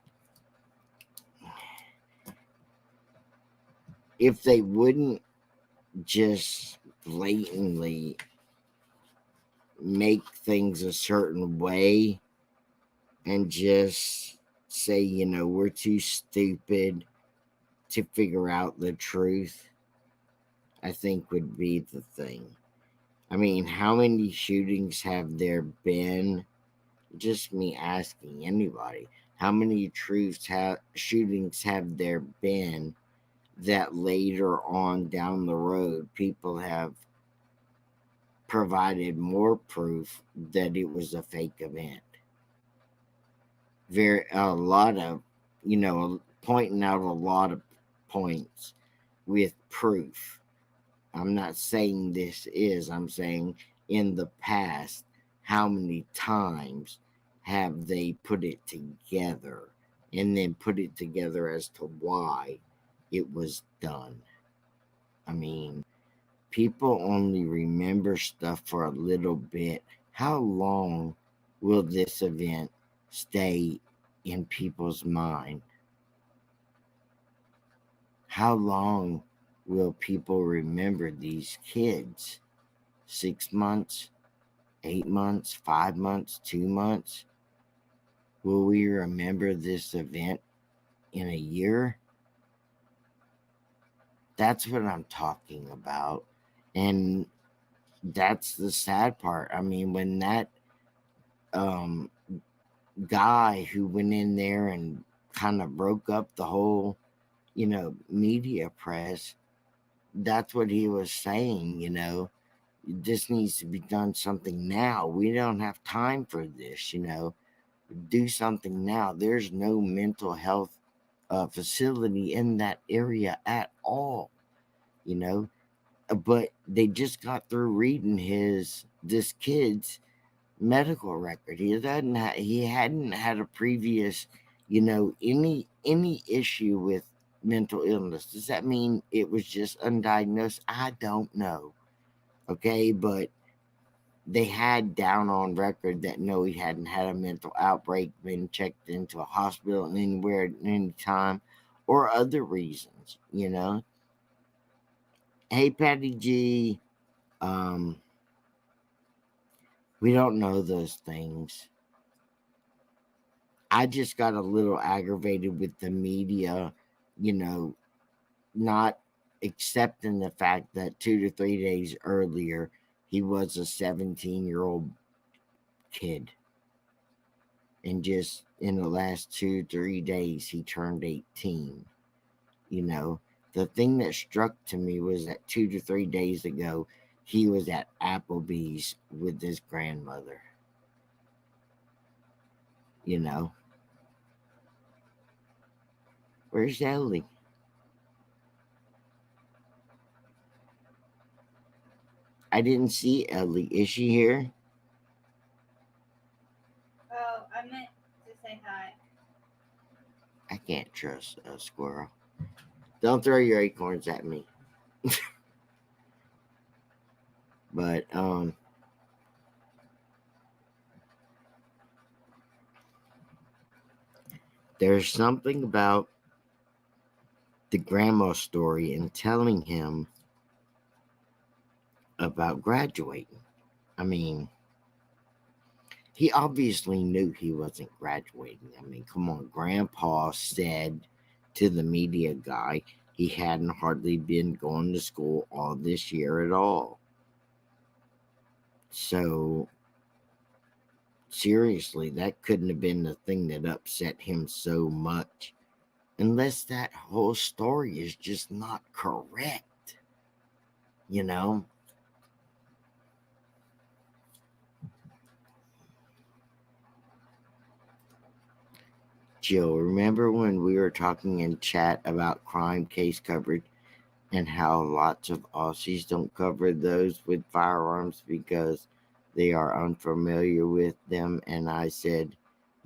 if they wouldn't just blatantly make things a certain way and just say, we're too stupid to figure out the truth, I think would be the thing. I mean, how many shootings have there been? Just me asking anybody. How many shootings have there been that later on down the road people have provided more proof that it was a fake event? A lot of, pointing out a lot of points with proof. I'm not saying this is, I'm saying in the past, how many times have they put it together and then put it together as to why it was done? I mean, people only remember stuff for a little bit. How long will this event stay in people's mind? How long will people remember these kids? 6 months, 8 months, 5 months, 2 months? Will we remember this event in a year? That's what I'm talking about. And that's the sad part. I mean, when that um, guy who went in there and kind of broke up the whole, media press, that's what he was saying, this needs to be done something now. We don't have time for this, do something now. There's no mental health facility in that area at all, you know. But they just got through reading this kid's medical record. He hadn't had a previous, any issue with mental illness. Does that mean it was just undiagnosed? I don't know. Okay, but they had down on record that no, he hadn't had a mental outbreak, been checked into a hospital anywhere at any time, or other reasons, Hey, Patty G, um, we don't know those things. I just got a little aggravated with the media, you know, not accepting the fact that 2 to 3 days earlier he was a 17-year-old kid, and just in the last 2 3 days he turned 18. You know, the thing that struck to me was that 2 to 3 days ago he was at Applebee's with his grandmother. You know, where's Ellie? I didn't see Ellie. Is she here? Oh, I meant to say hi. I can't trust a squirrel. Don't throw your acorns at me. But there's something about the grandma story and telling him about graduating. I mean, he obviously knew he wasn't graduating. I mean, come on. Grandpa said to the media guy he hadn't hardly been going to school all this year at all. So, seriously, that couldn't have been the thing that upset him so much. Unless that whole story is just not correct. You know? Jill, remember when we were talking in chat about crime case coverage and how lots of Aussies don't cover those with firearms because they are unfamiliar with them? And I said,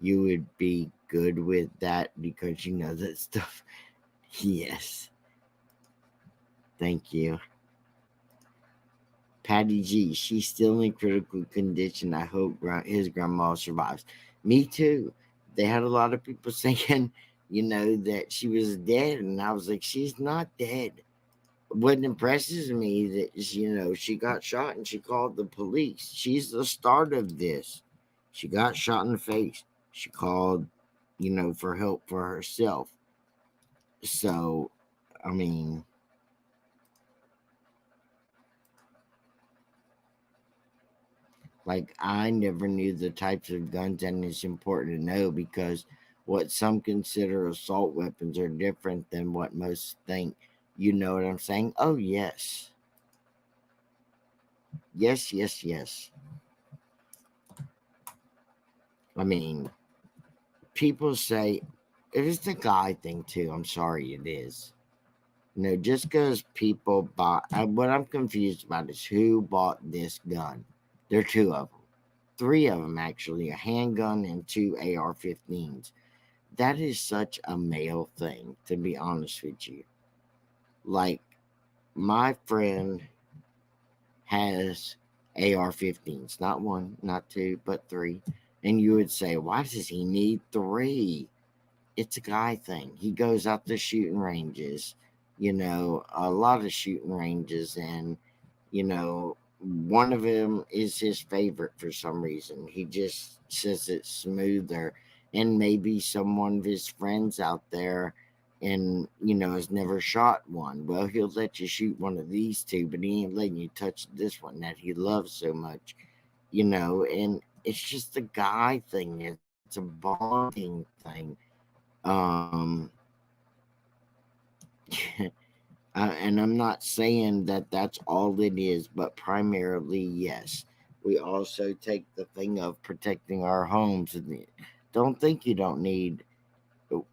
you would be good with that because you know that stuff. Yes. Thank you. Patty G, she's still in critical condition. I hope his grandma survives. Me too. They had a lot of people saying, that she was dead. And I was like, she's not dead. What impresses me that is, she got shot and she called the police. She's the start of this. She got shot in the face. She called, for help for herself. So, I mean, like, I never knew the types of guns, and it's important to know because what some consider assault weapons are different than what most think. You know what I'm saying? Oh, yes. Yes, yes, yes. I mean, people say it is the guy thing too. I'm sorry, it is. Just because people bought, what I'm confused about is who bought this gun. There are two of them, three of them actually, a handgun and two AR-15s. That is such a male thing, to be honest with you. Like, my friend has AR-15s, not one, not two, but three. And you would say, why does he need three? It's a guy thing. He goes out to shooting ranges, a lot of shooting ranges, and one of them is his favorite for some reason. He just says it's smoother, and maybe someone of his friends out there and has never shot one. Well, he'll let you shoot one of these two, but he ain't letting you touch this one that he loves so much, and it's just a guy thing. It's a bonding thing. Um, and I'm not saying that that's all it is, but primarily, yes. We also take the thing of protecting our homes. And don't think you don't need,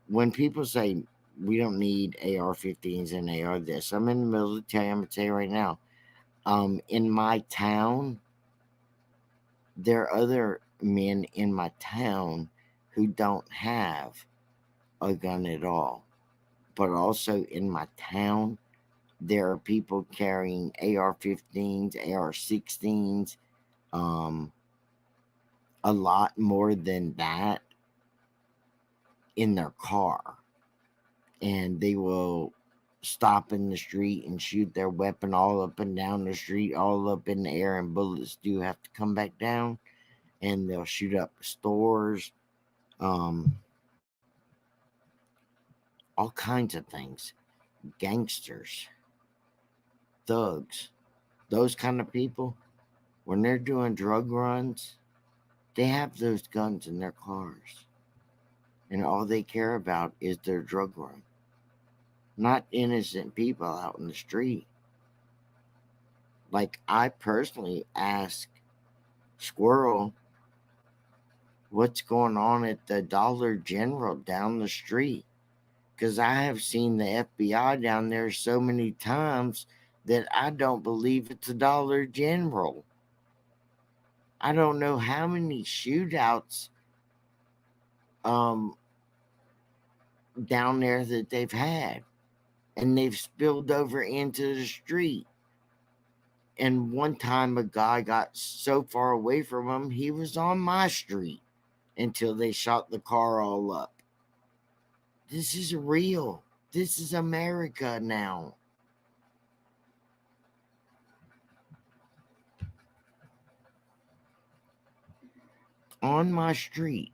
when people say we don't need AR-15s and AR this, I'm in the military. I'm going to tell you right now. In my town, there are other men in my town who don't have a gun at all. But also in my town, there are people carrying AR-15s, AR-16s, um, a lot more than that in their car. And they will stop in the street and shoot their weapon all up and down the street, all up in the air, and bullets do have to come back down. And they'll shoot up stores, um, all kinds of things. Gangsters. thugs, those kind of people, when they're doing drug runs, they have those guns in their cars. And all they care about is their drug run, not innocent people out in the street. Like, I personally ask Squirrel what's going on at the Dollar General down the street, because I have seen the FBI down there so many times that I don't believe it's a Dollar General. I don't know how many shootouts um, down there that they've had, and they've spilled over into the street. And one time a guy got so far away from him, he was on my street until they shot the car all up. This is real. This is America now. On my street,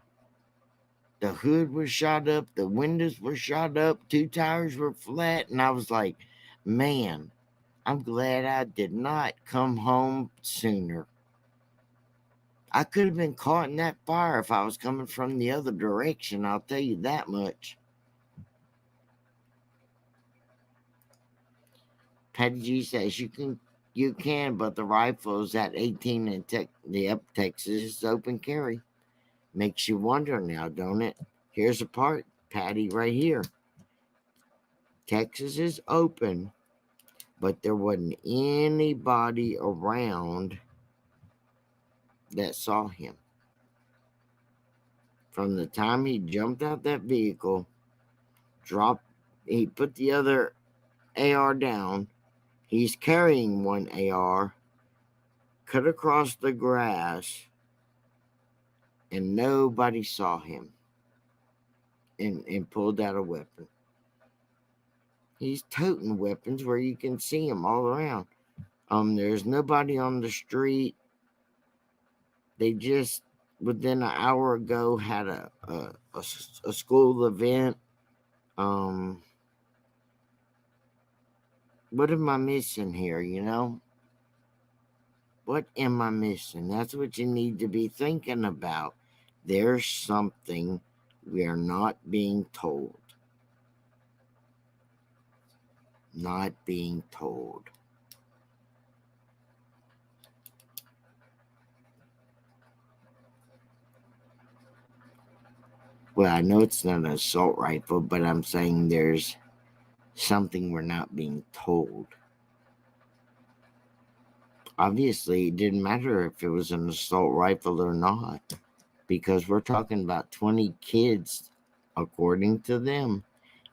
the hood was shot up, the windows were shot up, two tires were flat, and I was like, man, I'm glad I did not come home sooner. I could have been caught in that fire if I was coming from the other direction, I'll tell you that much. Patty G says you can, but the rifles at 18 in Texas is open carry. Makes you wonder now, don't it? Here's a part, Patty, right here. Texas is open, but there wasn't anybody around that saw him. From the time he jumped out that vehicle, he put the other AR down, he's carrying one AR, cut across the grass, and nobody saw him and pulled out a weapon. He's toting weapons where you can see him all around. There's nobody on the street. They just within an hour ago had a school event. What am I missing here? What am I missing? That's what you need to be thinking about. There's something we are not being told. Not being told. Well, I know it's not an assault rifle, but I'm saying there's something we're not being told. Obviously, it didn't matter if it was an assault rifle or not, because we're talking about 20 kids, according to them,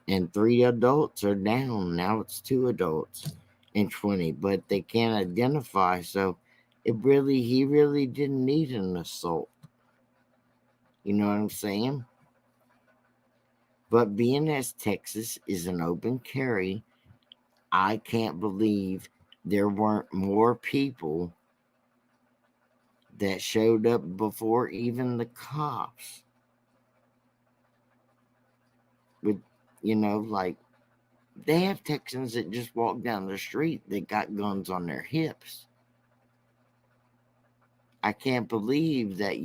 and 3 adults are down. Now it's 2 adults and 20, but they can't identify, so he really didn't need an assault. You know what I'm saying? But being as Texas is an open carry, I can't believe there weren't more people that showed up before even the cops. With, like, they have Texans that just walk down the street that got guns on their hips. I can't believe that,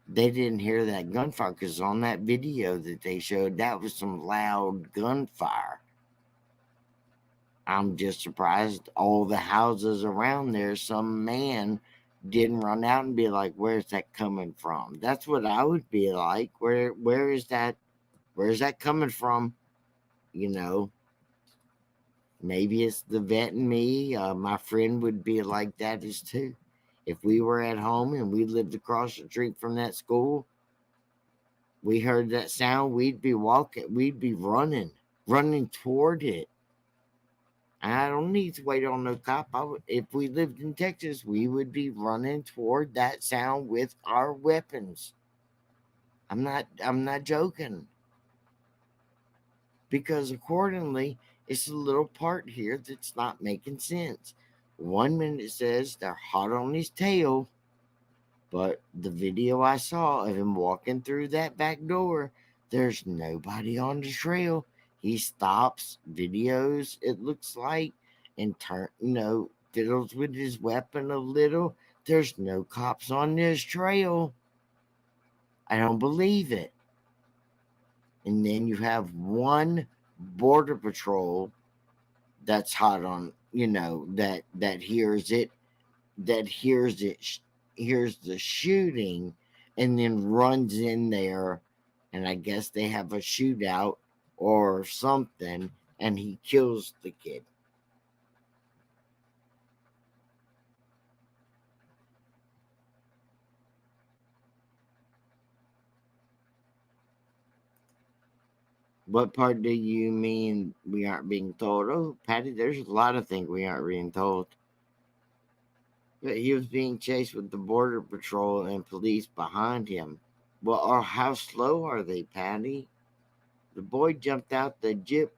they didn't hear that gunfire, because on that video that they showed, that was some loud gunfire. I'm just surprised all the houses around there, some man didn't run out and be like, where's that coming from? That's what I would be like. Where is that? Where's that coming from? Maybe it's the vet in me. My friend would be like that as too. If we were at home and we lived across the street from that school, we heard that sound, we'd be running toward it. I don't need to wait on no cop. If we lived in Texas, we would be running toward that sound with our weapons. I'm not joking. Because accordingly, it's a little part here that's not making sense. 1 minute it says they're hot on his tail, but the video I saw of him walking through that back door, there's nobody on the trail. He stops, videos, it looks like, and fiddles with his weapon a little. There's no cops on this trail. I don't believe it. And then you have one border patrol that's hot on, that hears the shooting, and then runs in there, and I guess they have a shootout or something, and he kills the kid. What part do you mean we aren't being told? Oh, Patty, there's a lot of things we aren't being told. But he was being chased with the border patrol and police behind him. Well, or how slow are they, Patty? The boy jumped out the ditch,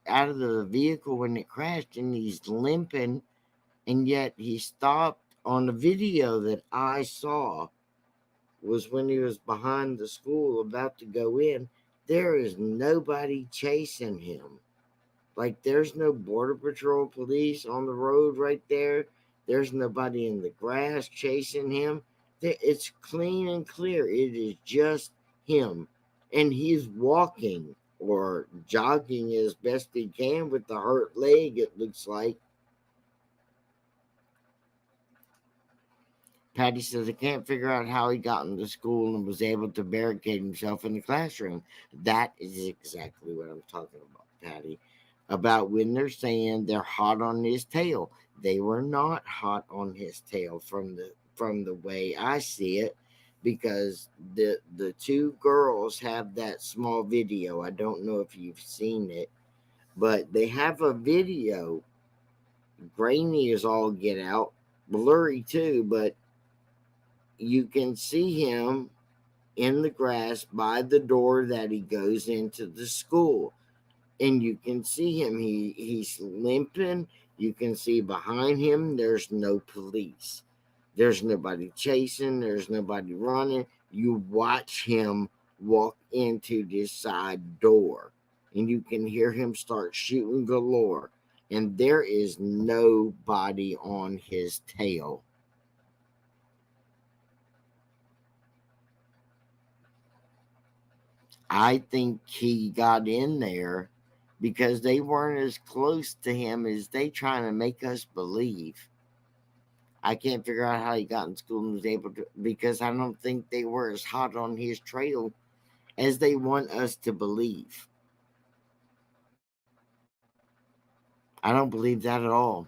out of the vehicle when it crashed, and he's limping, and yet he stopped. On the video that I saw was when he was behind the school about to go in. There is nobody chasing him. Like, there's no border patrol police on the road right there. There's nobody in the grass chasing him. It's clean and clear. It is just him. And he's walking or jogging as best he can with the hurt leg, it looks like. Patty says, I can't figure out how he got into school and was able to barricade himself in the classroom. That is exactly what I'm talking about, Patty. About when they're saying they're hot on his tail. They were not hot on his tail from the way I see it, because the two girls have that small video. I don't know if you've seen it, but they have a video. Grainy is all get out, blurry too, but you can see him in the grass by the door that he goes into the school, and you can see him. He's limping. You can see behind him there's no police, there's nobody chasing, there's nobody running. You watch him walk into this side door, and you can hear him start shooting galore, and there is nobody on his tail. I think he got in there because they weren't as close to him as they trying to make us believe. I can't figure out how he got in school and was able to, because I don't think they were as hot on his trail as they want us to believe. I don't believe that at all.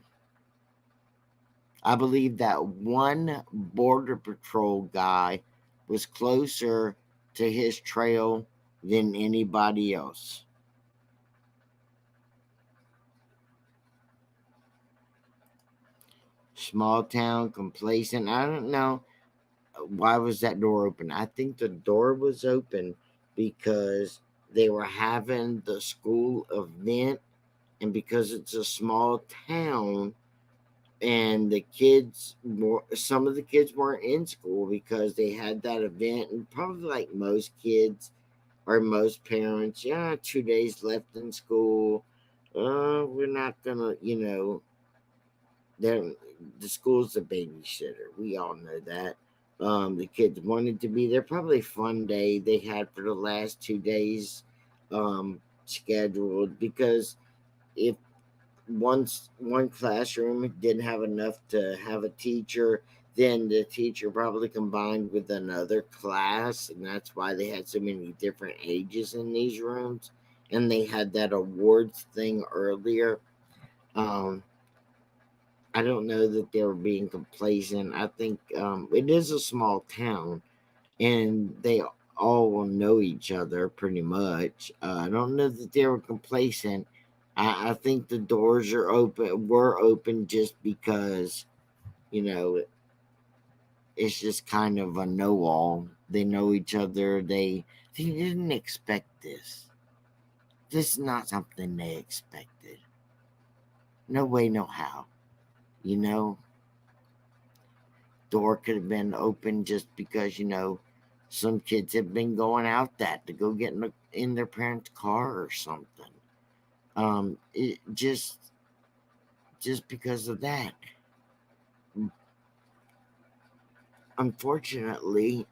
I believe that one border patrol guy was closer to his trail than anybody else. Small town, complacent. I don't know. Why was that door open? I think the door was open because they were having the school event, and because it's a small town, and some of the kids weren't in school because they had that event, and probably like most kids or most parents, yeah, 2 days left in school. We're not gonna, they're, the school's a babysitter. We all know that. The kids wanted to be there. Probably a fun day they had for the last 2 days scheduled, because if one classroom didn't have enough to have a teacher, then the teacher probably combined with another class, and that's why they had so many different ages in these rooms. And they had that awards thing earlier. Um, I don't know that they were being complacent. I think it is a small town, and they all will know each other pretty much. I don't know that they were complacent. I think the doors were open just because, you know, it's just kind of a know all. They know each other. They didn't expect this. This is not something they expected. No way, no how. You know, door could have been open just because, some kids have been going out that to go get in their parents' car or something. It just because of that. Unfortunately,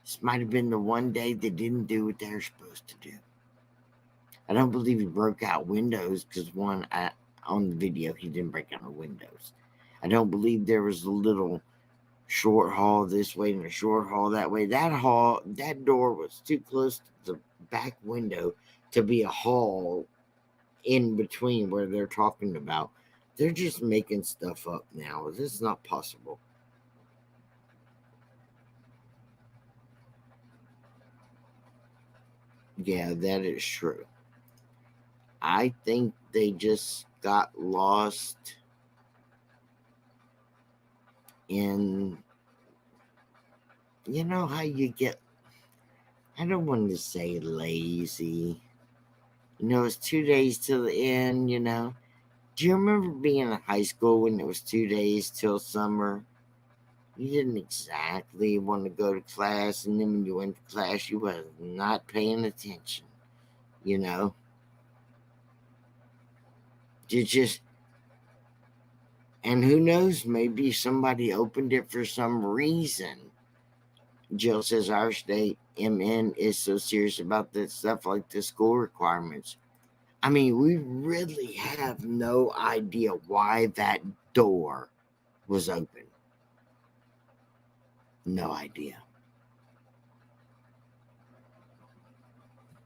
this might have been the one day they didn't do what they were supposed to do. I don't believe he broke out windows because on the video he didn't break out the windows. I don't believe there was a little short hall this way and a short hall that way. That door was too close to the back window to be a hall in between where they're talking about. They're just making stuff up now. This is not possible. Yeah, that is true. I think they just got lost in, you know how you get, I don't want to say lazy. It's 2 days till the end. Do you remember being in high school when it was 2 days till summer? You didn't exactly want to go to class, and then when you went to class, you was not paying attention. You know, you just, and who knows, maybe somebody opened it for some reason. Jill says our state MN is so serious about this stuff like the school requirements. I mean, we really have no idea why that door was open. No idea.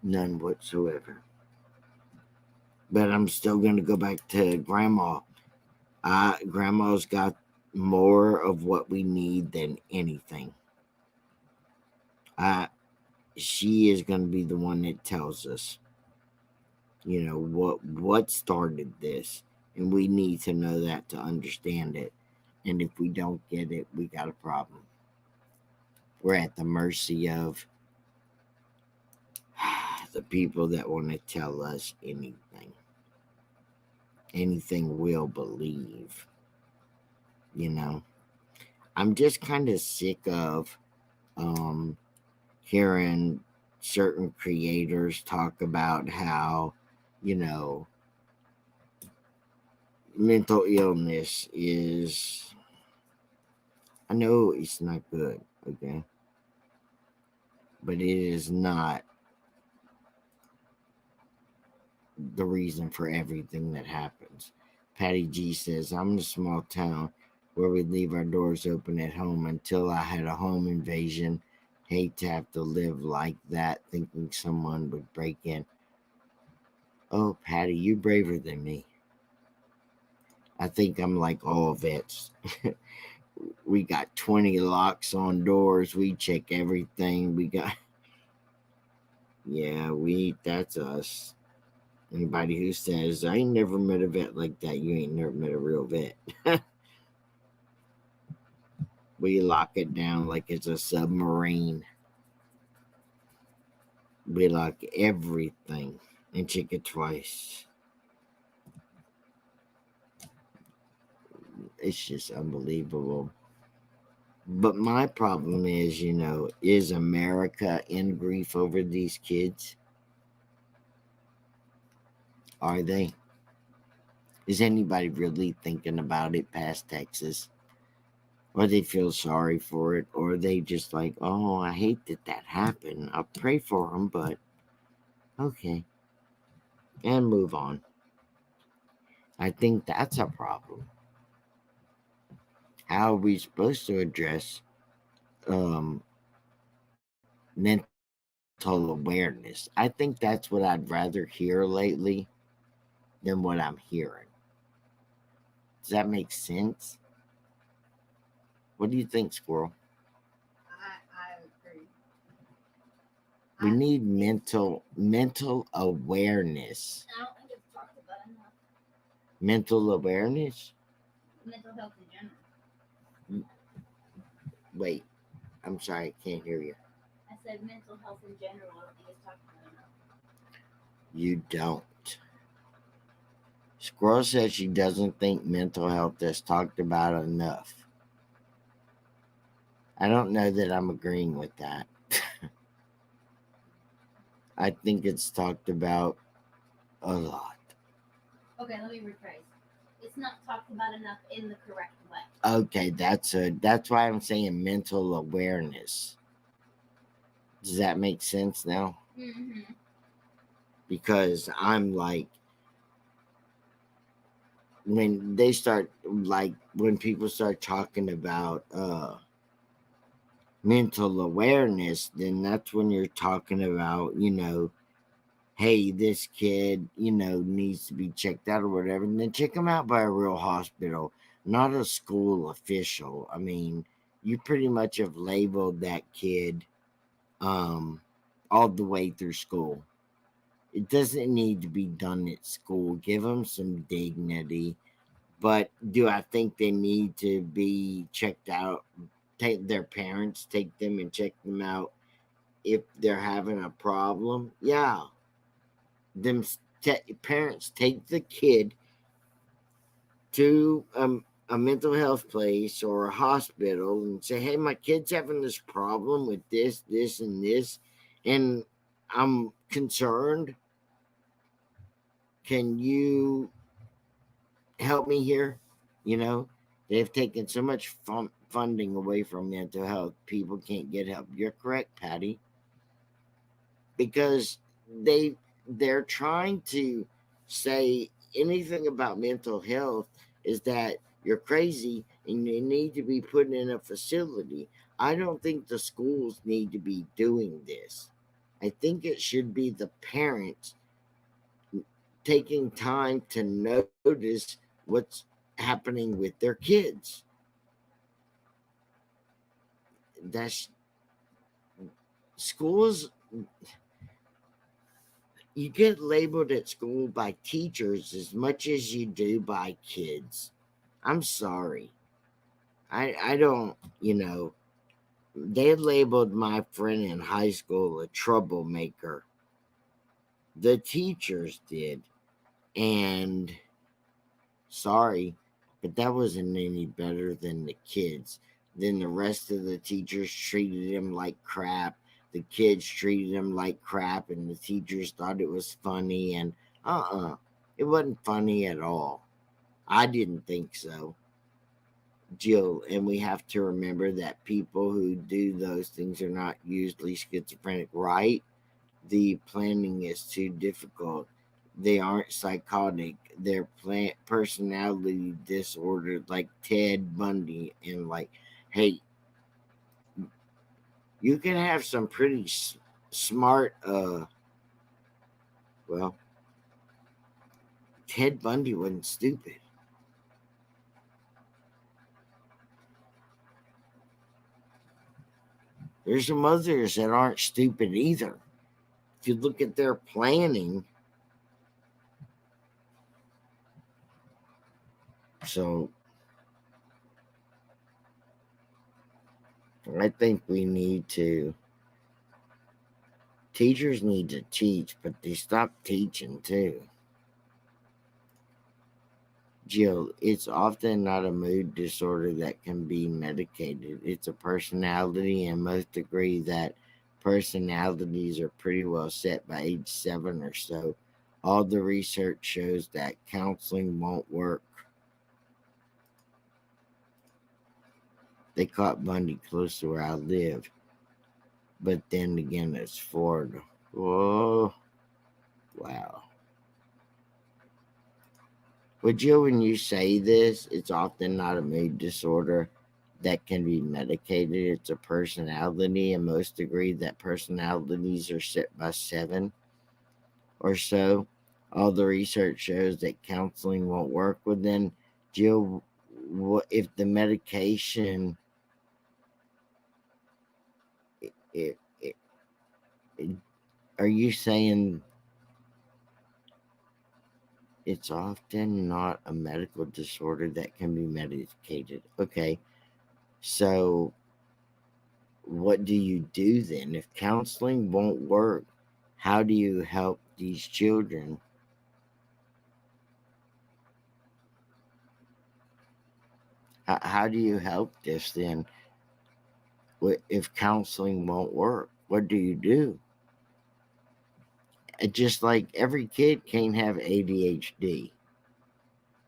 None whatsoever. But I'm still going to go back to Grandma. Grandma's got more of what we need than anything. She is going to be the one that tells us, what started this, and we need to know that to understand it. And if we don't get it, we got a problem. We're at the mercy of the people that want to tell us anything. Anything we'll believe. I'm just kind of sick of hearing certain creators talk about how, you know, mental illness is, I know it's not good, okay? But it is not the reason for everything that happens. Patty G says, I'm in a small town where we leave our doors open at home until I had a home invasion. Hate to have to live like that, thinking someone would break in. Oh, Patty, you're braver than me. I think I'm like all vets. We got 20 locks on doors. We check everything. Yeah, that's us. Anybody who says, I ain't never met a vet like that, you ain't never met a real vet. We lock it down like it's a submarine. We lock everything and check it twice. It's just unbelievable. But my problem is America in grief over these kids? Are they? Is anybody really thinking about it past Texas? Or they feel sorry for it? Or they just like, oh, I hate that happened. I'll pray for them, but okay. And move on. I think that's a problem. How are we supposed to address mental awareness? I think that's what I'd rather hear lately than what I'm hearing. Does that make sense? What do you think, Squirrel? I agree. We need mental awareness. I don't think it's talked about enough. Mental awareness? Mental health in general. Wait, I'm sorry, I can't hear you. I said mental health in general. I don't think it's talked about enough. You don't. Squirrel says she doesn't think mental health is talked about enough. I don't know that I'm agreeing with that. I think it's talked about A lot. Okay, let me rephrase. It's not talked about enough in the correct way. Okay, that's why I'm saying mental awareness. Does that make sense now? Mm-hmm. Because I'm like, when they start, like, when people start talking about mental awareness, then that's when you're talking about, hey, this kid, needs to be checked out or whatever, and then check him out by a real hospital, not a school official. I mean, you pretty much have labeled that kid um all the way through school. It doesn't need to be done at school. Give them some dignity. But do I think they need to be checked out? Take their parents, take them and check them out if they're having a problem. Yeah, them parents take the kid to a mental health place or a hospital and say, "Hey, my kid's having this problem with this, this, and this, and I'm concerned. Can you help me here?" You know, they've taken so much funding away from mental health. People can't get help. You're correct, Patty, because they're trying to say anything about mental health is that you're crazy and you need to be put in a facility. I don't think the schools need to be doing this. I think it should be the parents taking time to notice what's happening with their kids. That's schools. You get labeled at school by teachers as much as you do by kids. I'm sorry. I don't, they labeled my friend in high school a troublemaker. The teachers did. And sorry, but that wasn't any better than the kids. Then the rest of the teachers treated him like crap. The kids treated him like crap, and the teachers thought it was funny. And it wasn't funny at all. I didn't think so, Jill. And we have to remember that people who do those things are not usually schizophrenic, right? The planning is too difficult. They aren't psychotic. They're personality disordered, like Ted Bundy. And like, hey, you can have some pretty smart. Well, Ted Bundy wasn't stupid. There's some others that aren't stupid either. If you look at their planning, so I think we need to. Teachers need to teach, but they stop teaching too. Jill, it's often not a mood disorder that can be medicated. It's a personality, and most agree that personalities are pretty well set by age 7 or so. All the research shows that counseling won't work. They caught Bundy close to where I live, but then again, it's Florida. Whoa, wow. Would you, when you say this, it's often not a mood disorder that can be medicated. It's a personality, and most agree that personalities are set by 7 or so. All the research shows that counseling won't work. Well, then, Jill, what if the medication, it, it, are you saying it's often not a medical disorder that can be medicated? Okay, so what do you do then? If counseling won't work, how do you help these children? How do you help this then? If counseling won't work, what do you do? just like every kid can't have ADHD.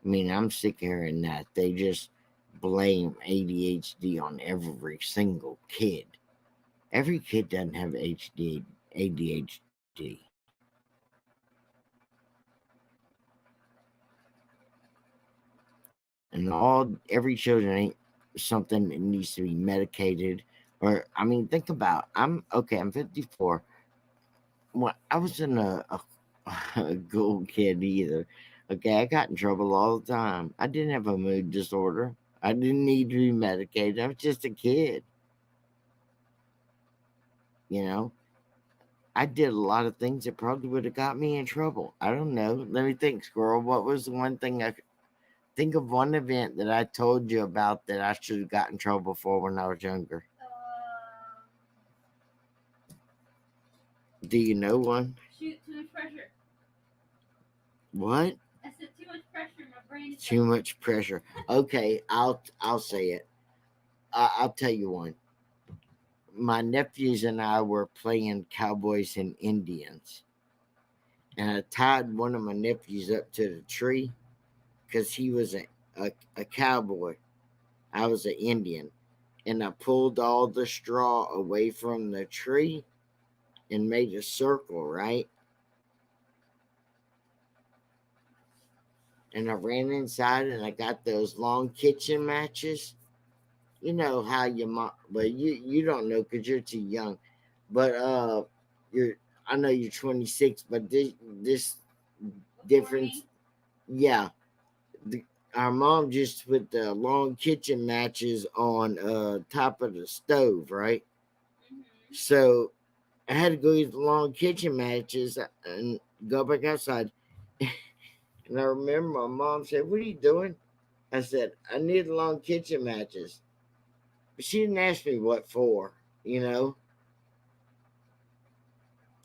I mean, I'm sick of hearing that. They just blame ADHD on every single kid. Every kid doesn't have ADHD. And every children ain't something that needs to be medicated. Or I mean, think about I'm 54. When I wasn't a good kid either. Okay, I got in trouble all the time. I didn't have a mood disorder. I didn't need to be medicated. I was just a kid. You know, I did a lot of things that probably would have got me in trouble. I don't know. Let me think, squirrel. What was the one thing I could think of? One event that I told you about that I should have got in trouble for when I was younger. Do you know one? Shoot, too much pressure. What? I said too much pressure. My brain is Too much pressure. Okay, I'll say it. I'll tell you one. My nephews and I were playing cowboys and Indians, and I tied one of my nephews up to the tree because he was a cowboy. I was an Indian, and I pulled all the straw away from the tree and made a circle, right? And I ran inside and I got those long kitchen matches. You know how your mom, but you don't know because you're too young. But you're I know you're 26, but this difference, yeah. The, our mom just put the long kitchen matches on top of the stove, right? So I had to go get the long kitchen matches and go back outside. And I remember my mom said, "What are you doing?" I said, "I need the long kitchen matches." But she didn't ask me what for, you know.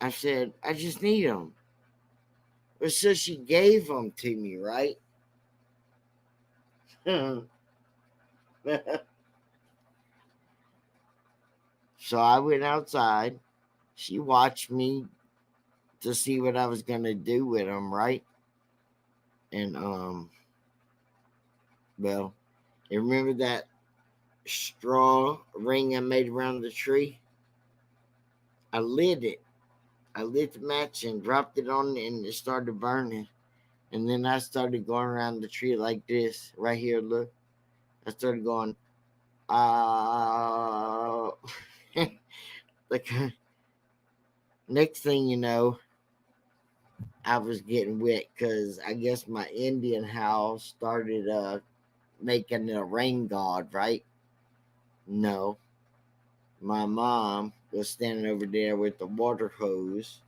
I said, "I just need them." But so she gave them to me, right? So I went outside. She watched me to see what I was gonna do with them, right? And well, you remember that straw ring I made around the tree? I lit it. I lit the match and dropped it on, and it started burning. And then I started going around the tree like this, right here. Look, I started going, ah. Like, next thing you know, I was getting wet because I guess my Indian house started making a rain god, right? No, my mom was standing over there with the water hose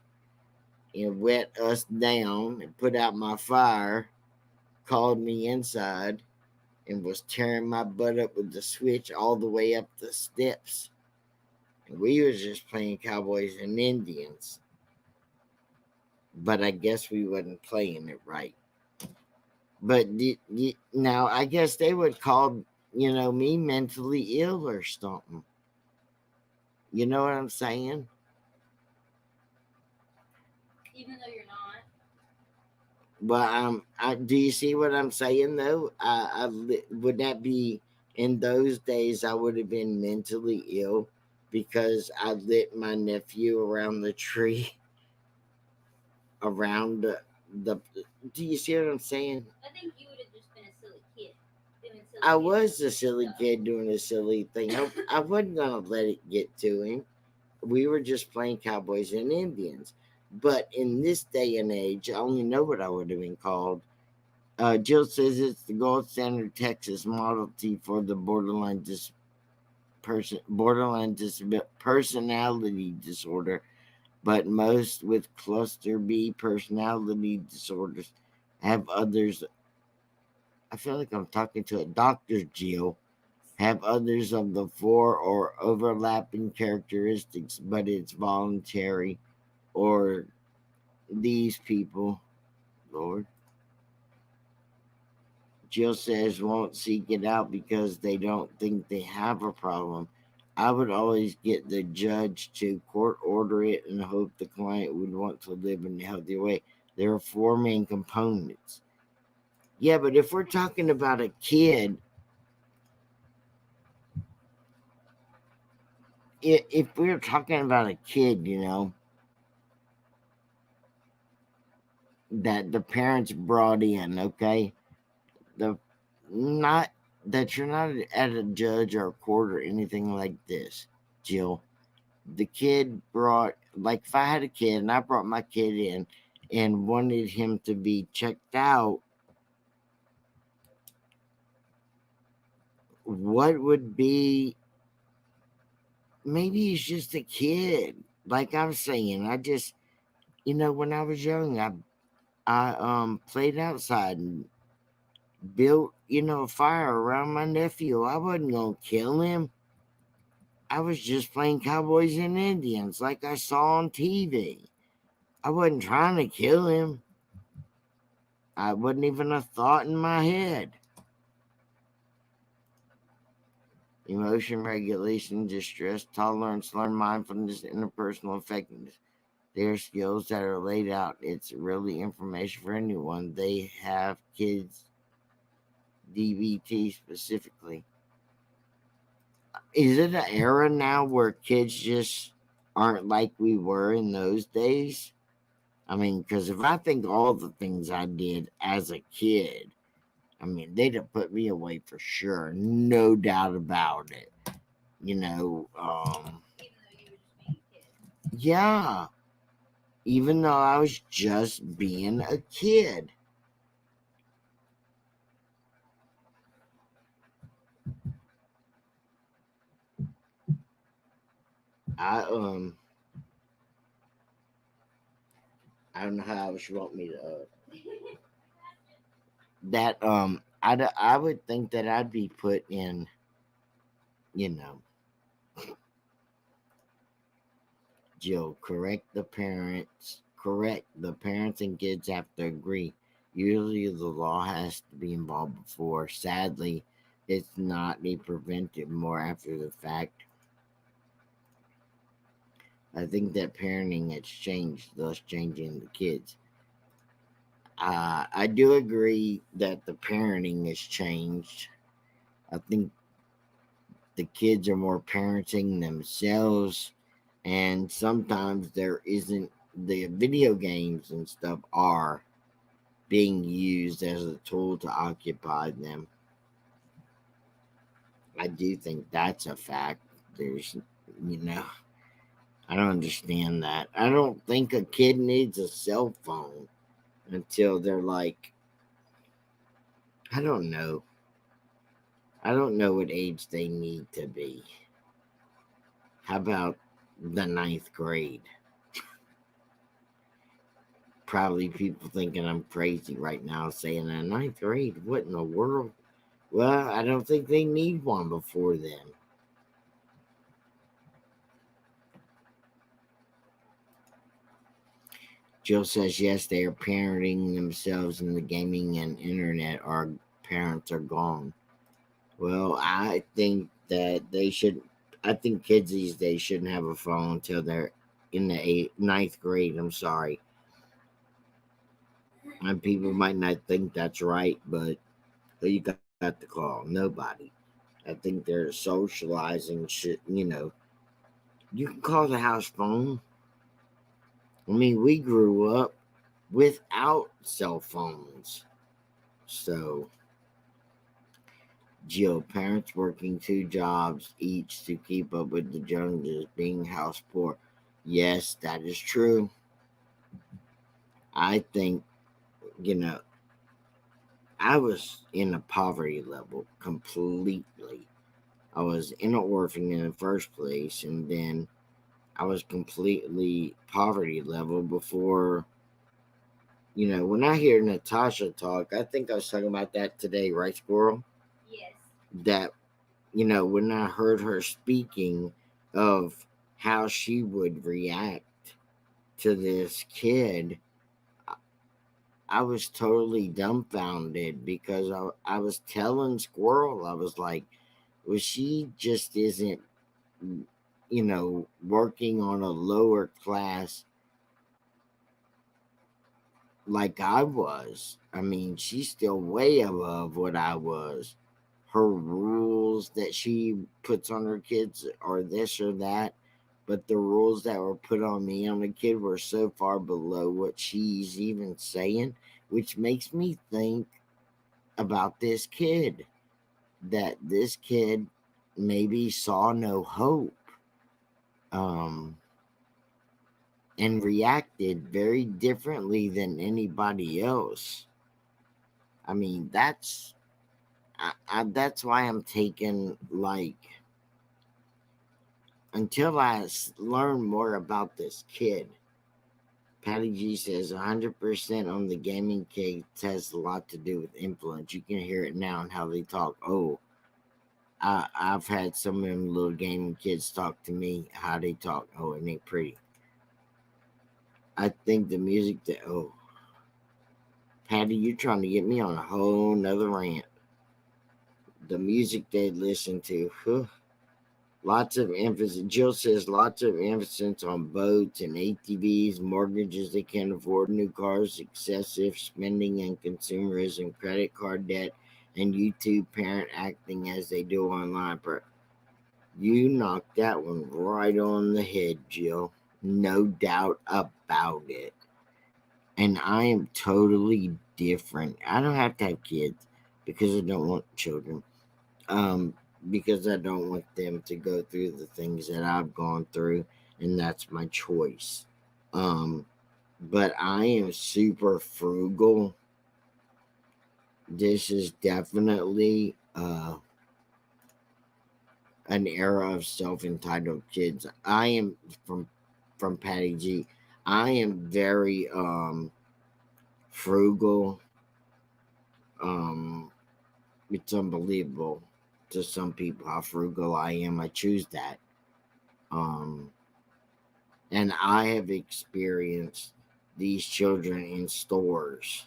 and wet us down and put out my fire, called me inside, and was tearing my butt up with the switch all the way up the steps. And we was just playing cowboys and Indians. But I guess we wasn't playing it right. But now I guess they would call me mentally ill or something. You know what I'm saying? even though you're not. But do you see what I'm saying though? Would that be in those days? I would have been mentally ill because I lit my nephew around the tree, around the. Do you see what I'm saying? I think you would have just been a silly kid doing silly. I was a silly kid doing a silly thing. I wasn't gonna let it get to him. We were just playing cowboys and Indians. But in this day and age, I only know what I would have been called. Jill says it's the gold standard Texas Model T for the personality disorder, but most with cluster B personality disorders have others. I feel like I'm talking to a doctor, Jill. Have others of the four or overlapping characteristics, but it's voluntary or these people, Lord. Jill says won't seek it out because they don't think they have a problem. I would always get the judge to court order it and hope the client would want to live in a healthy way. There are four main components. Yeah, but if we're talking about a kid, if we're talking about a kid, that the parents brought in, okay, the not that you're not at a judge or a court or anything like this, Jill. The kid brought, like, if I had a kid and I brought my kid in and wanted him to be checked out, what would be, maybe he's just a kid. Like I'm saying, I just, when I was young, I played outside and built, a fire around my nephew. I wasn't gonna kill him. I was just playing cowboys and Indians like I saw on TV. I wasn't trying to kill him. I wasn't even a thought in my head. Emotion regulation, distress tolerance, learn mindfulness, interpersonal effectiveness. They're skills that are laid out. It's really information for anyone. They have kids DBT specifically. Is it an era now where kids just aren't like we were in those days? I mean, because if I think all the things I did as a kid, I mean, they'd have put me away for sure. No doubt about it. You know, Even though you were just being a kid. yeah, even though I was just being a kid. I I don't know how else you want me to that I would think that I'd be put in, you know, Jill, correct the parents and kids have to agree. Usually the law has to be involved before. Sadly, it's not be prevented more after the fact. I think that parenting has changed, thus changing the kids. I do agree that the parenting has changed. I think the kids are more parenting themselves, and sometimes there isn't, the video games and stuff are being used as a tool to occupy them. I do think that's a fact. There's, you know, I don't understand that. I don't think a kid needs a cell phone until they're like, I don't know. I don't know what age they need to be. How about the ninth grade? Probably people thinking I'm crazy right now saying a ninth grade. What in the world? Well, I don't think they need one before then. Jill says yes, they are parenting themselves in the gaming and internet. Our parents are gone. Well, I think that they should. I think kids these days shouldn't have a phone until they're in the ninth grade. I'm sorry, and people might not think that's right, but who you got to call? Nobody. I think they're socializing shit. You can call the house phone. I mean, we grew up without cell phones, so Jill, parents working two jobs each to keep up with the Joneses, being house poor. Yes, that is true. I think, you know, I was in a poverty level completely. I was in an orphan in the first place, and then I was completely poverty level before. When I hear Natasha talk, I think I was talking about that today, right, Squirrel? Yes. That when I heard her speaking of how she would react to this kid, I was totally dumbfounded because I was telling Squirrel, I was like, well, she just isn't working on a lower class like I was. I mean, she's still way above what I was. Her rules that she puts on her kids are this or that, but the rules that were put on me on a kid were so far below what she's even saying, which makes me think about this kid, that this kid maybe saw no hope, um, and reacted very differently than anybody else. I mean, that's why I'm taking, like, until learn more about this kid. Patty G says 100% on the gaming kids has a lot to do with influence. You can hear it now in how they talk. Oh, I've had some of them little gaming kids talk to me how they talk. Oh, it ain't pretty. I think the music that, oh, Patty, you're trying to get me on a whole nother rant. The music they listen to, huh? Lots of emphasis. Jill says lots of emphasis on boats and ATVs, mortgages they can't afford, new cars, excessive spending and consumerism, credit card debt, and YouTube parent acting as they do online. You knocked that one right on the head, Jill. No doubt about it. And I am totally different. I don't have to have kids because I don't want children. Um, because I don't want them to go through the things that I've gone through, and that's my choice. Um, but I am super frugal. This is definitely an era of self-entitled kids. I am from Patty G. I am very frugal. Um, it's unbelievable to some people how frugal I am. I choose that. Um, and I have experienced these children in stores,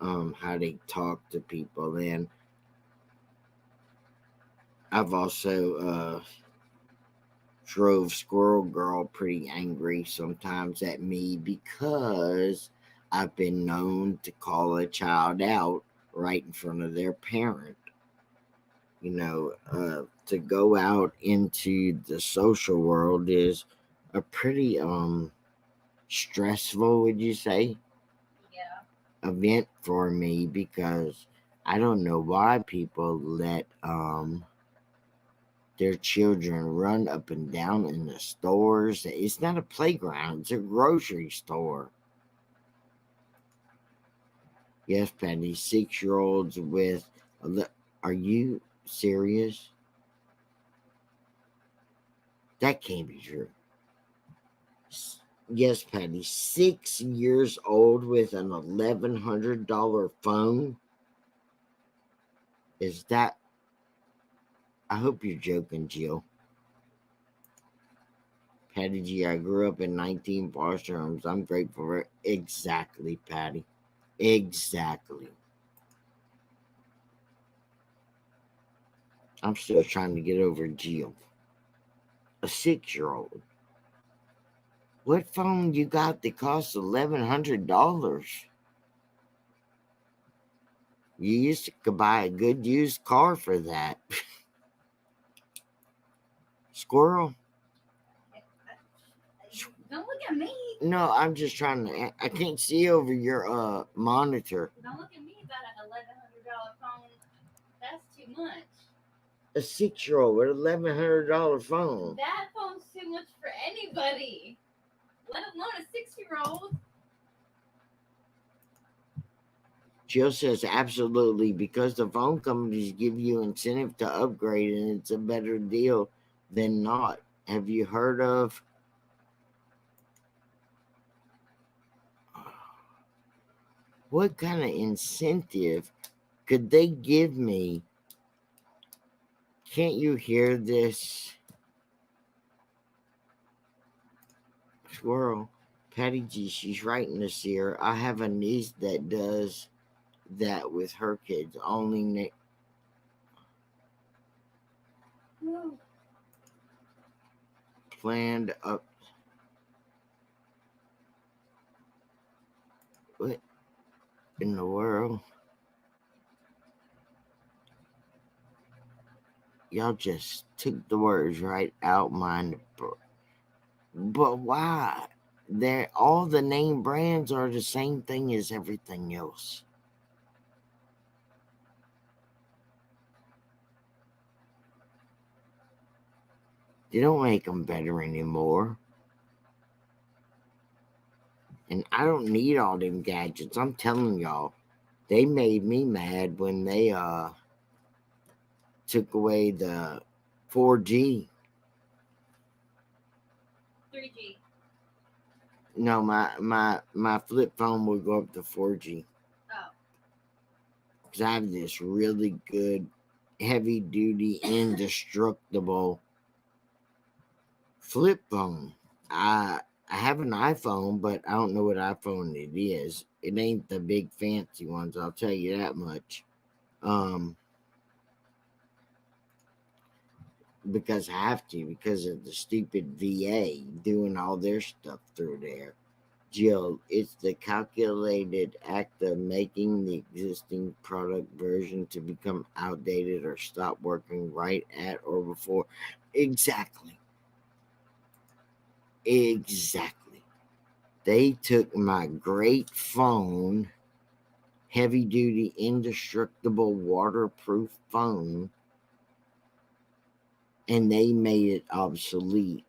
how they talk to people, and I've also drove Squirrel Girl pretty angry sometimes at me because I've been known to call a child out right in front of their parent. To go out into the social world is a pretty stressful, would you say, Yeah. event for me, because I don't know why people let their children run up and down in the stores. It's not a playground, it's a grocery store. Yes, Patty, 6-year-olds with are you serious? That can't be true. Yes, Patty, 6 years old with an $1,100 phone. Is that? I hope you're joking, Jill. Patty G, I grew up in 19 foster homes. I'm grateful for it. Exactly, Patty. Exactly. I'm still trying to get over Jill. A 6-year-old. What phone you got that costs $1,100? You used to buy a good used car for that. Squirrel? Don't look at me. No, I'm just trying to. I can't see over your monitor. Don't look at me about an $1,100 phone. That's too much. A 6-year-old with $1,100 phone. That phone's too much for anybody, let alone a 6-year-old. Jill says absolutely, because the phone companies give you incentive to upgrade, and it's a better deal than not. Have you heard of? What kind of incentive could they give me? Can't you hear this? Squirrel. Patty G, she's writing this here. I have a niece that does that with her kids. Only plan to up. What in the world? Y'all just took the words right out my. But why? They're all the name brands are the same thing as everything else. They don't make them better anymore. And I don't need all them gadgets. I'm telling y'all, they made me mad when they took away the 4G. 3G. No, my flip phone will go up to 4G. Oh. Because I have this really good, heavy duty, indestructible flip phone. I have an iPhone, but I don't know what iPhone it is. It ain't the big fancy ones, I'll tell you that much. Because I have to, because of the stupid VA doing all their stuff through there. Jill, it's the calculated act of making the existing product version to become outdated or stop working right at or before. Exactly. Exactly. They took my great phone, heavy duty, indestructible, waterproof phone, and they made it obsolete.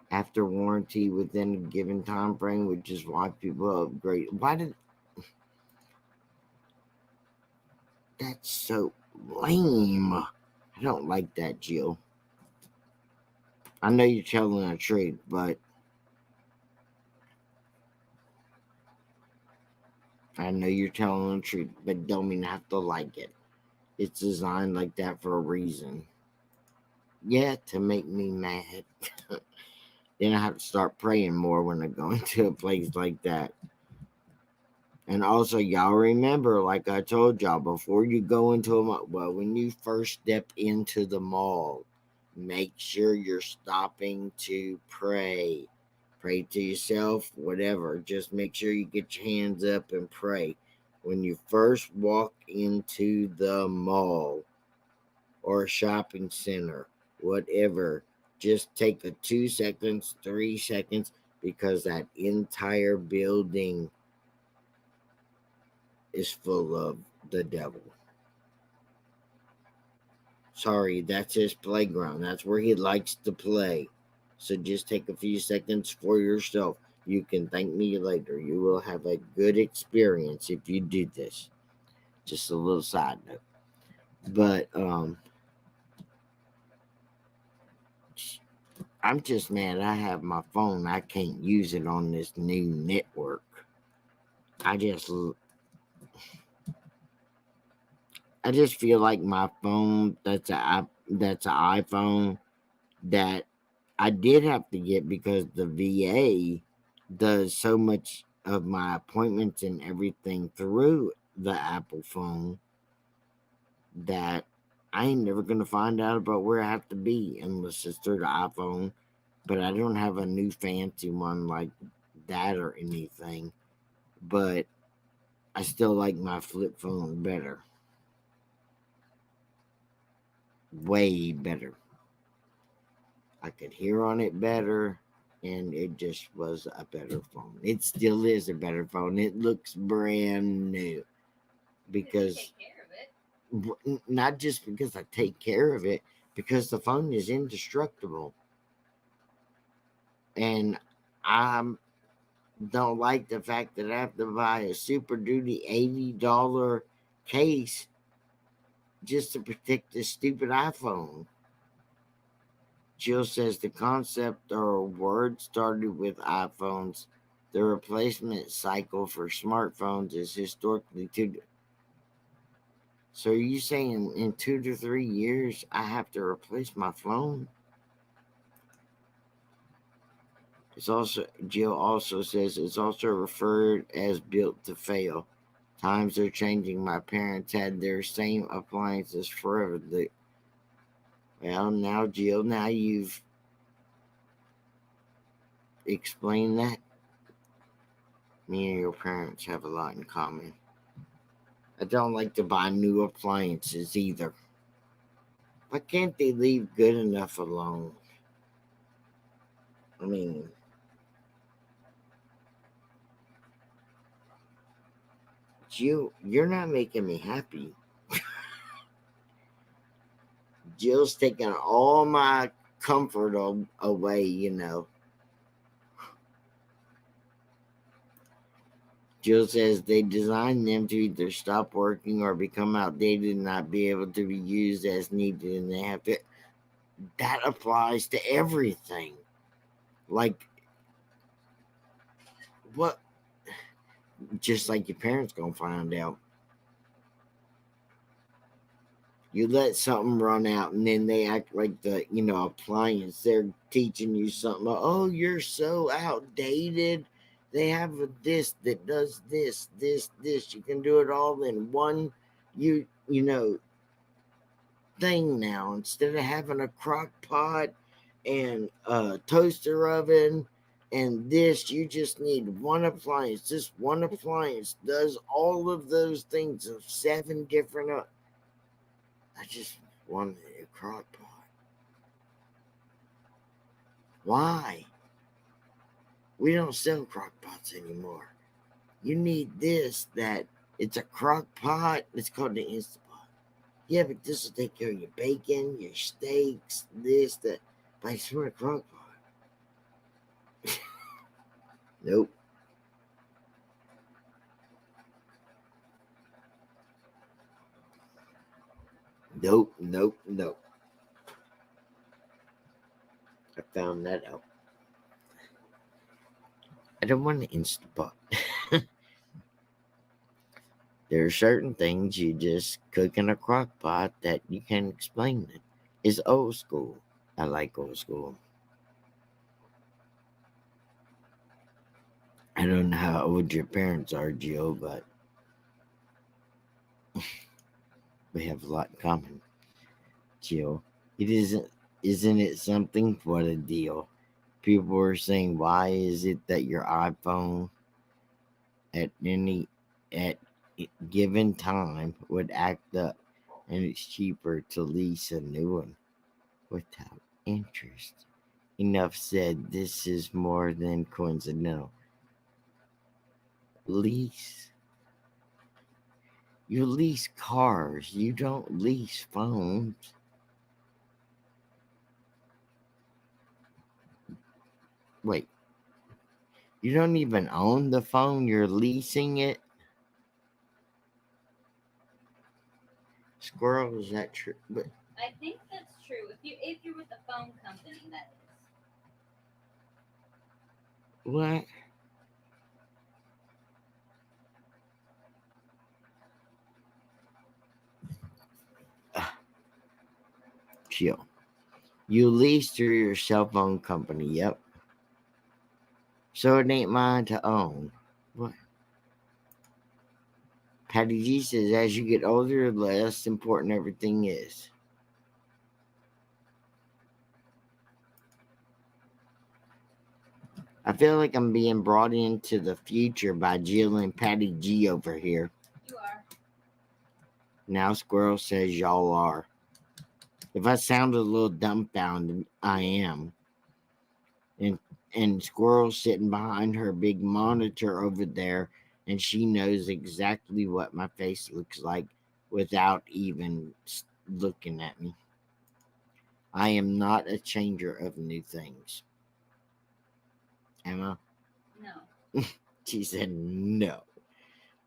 After warranty within a given time frame, which is why people upgrade. Why did that's so lame? I don't like that, Jill. I know you're telling the truth, but I know you're telling the truth, but don't mean I have to like it. It's designed like that for a reason. Yeah, to make me mad. Then I have to start praying more when I go into a place like that. And also, y'all remember, like I told y'all, before you go into a mall, well, when you first step into the mall, make sure you're stopping to pray. Pray to yourself, whatever. Just make sure you get your hands up and pray. When you first walk into the mall or a shopping center, whatever, just take a 2 seconds, 3 seconds, because that entire building is full of the devil. Sorry, that's his playground. That's where he likes to play. So just take a few seconds for yourself. You can thank me later. You will have a good experience if you do this. Just a little side note. But I'm just mad I have my phone. I can't use it on this new network. I just feel like my phone that's an iPhone that I did have to get because the VA does so much of my appointments and everything through the Apple phone that I ain't never gonna find out about where I have to be unless it's through the iPhone. But I don't have a new fancy one like that or anything. But I still like my flip phone better. Way better. I could hear on it better, and it just was a better phone. It still is a better phone. It looks brand new because Take care of it. not just because I take care of it, because the phone is indestructible, and I don't like the fact that I have to buy a super duty $80 case just to protect this stupid iPhone. Jill says the concept or word started with iPhones. The replacement cycle for smartphones is historically two. So are you saying in 2 to 3 years I have to replace my phone? It's also Jill also says it's also referred as built to fail. Times are changing. My parents had their same appliances forever. Well, now, Jill, now you've explained that. Me and your parents have a lot in common. I don't like to buy new appliances either. Why can't they leave good enough alone? I mean, you're not making me happy. Jill's taking all my comfort away. Jill says they designed them to either stop working or become outdated and not be able to be used as needed, and they have to. That applies to everything. Like, what? Just like your parents gonna find out. You let something run out and then they act like the appliance. They're teaching you something. Oh, you're so outdated. They have this that does this. You can do it all in one you know thing now. Instead of having a crock pot and a toaster oven and this, you just need one appliance. This one appliance does all of those things of 7 different I just wanted a crock pot. Why? We don't sell crock pots anymore. You need this, that. It's a crock pot. It's called the Instant Pot. Yeah, but this will take care of your bacon, your steaks, this, that. But I swear, a crock pot. Nope. Nope. I found that out. I don't want an Instant Pot. There are certain things you just cook in a crock pot that you can't explain it. It's old school. I like old school. I don't know how old your parents are, Jill, but we have a lot in common. Jill, isn't it something? What a deal. People were saying, why is it that your iPhone at any at given time would act up and it's cheaper to lease a new one without interest? Enough said. This is more than coincidental. Lease. You lease cars. You don't lease phones. Wait. You don't even own the phone. You're leasing it. Squirrel, is that true? But I think that's true. If you're with a phone company, that is. what? Chill. You lease through your cell phone company. Yep. So it ain't mine to own. What? Patty G says, as you get older, the less important everything is. I feel like I'm being brought into the future by Jill and Patty G over here. You are. Now Squirrel says y'all are. If I sounded a little dumbfounded, I am. And Squirrel's sitting behind her big monitor over there, and she knows exactly what my face looks like without even looking at me. I am not a changer of new things. Am I? No. She said no.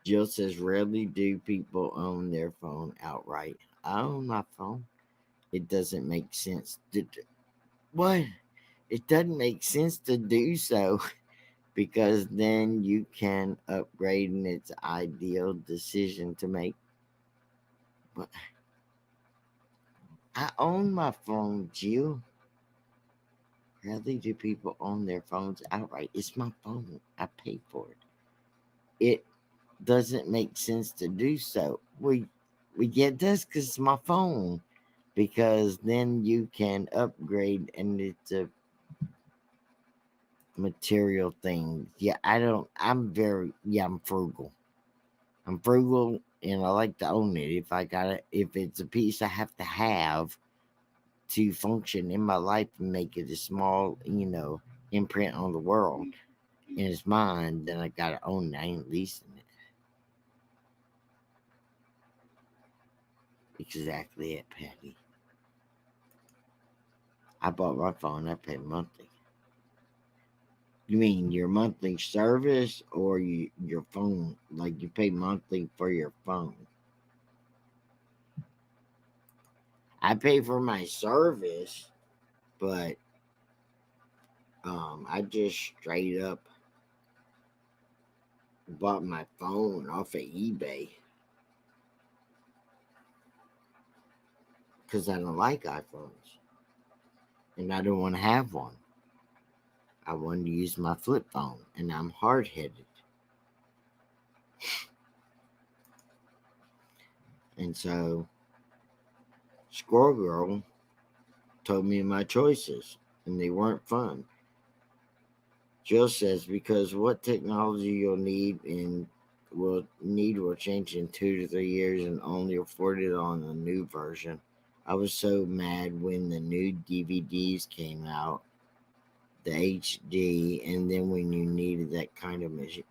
Jill says, rarely do people own their phone outright. I own my phone. It doesn't make sense. What? It doesn't make sense to do so because then you can upgrade and it's an ideal decision to make. But I own my phone, Jill. Rarely do people own their phones outright. It's my phone. I pay for it. doesn't make sense to do so. We get this because it's my phone. Because then you can upgrade and it's a material thing. Yeah, I don't. I'm frugal. I'm frugal and I like to own it. If it's a piece I have to have to function in my life and make it a small, imprint on the world and it's mine, then I gotta own it. I ain't leasing it. Exactly it, Patty. I bought my phone, I pay monthly. You mean your monthly service or your phone? Like you pay monthly for your phone? I pay for my service, but I just straight up bought my phone off of eBay because I don't like iPhones and I don't want to have one. I wanted to use my flip phone, and I'm hard headed, and so Squirrel Girl told me my choices, and they weren't fun. Jill says because what technology will change in 2 to 3 years and only afford it on a new version. I was so mad when the new DVDs came out, the HD, and then when you needed that kind of machine.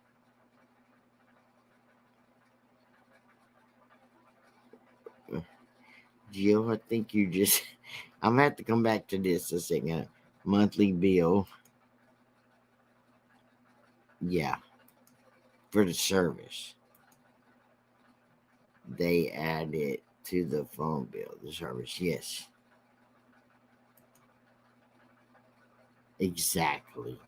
Jill, I think you just. I'm gonna have to come back to this a second. Monthly bill, yeah, for the service. They add it to the phone bill, the service. Yes, exactly.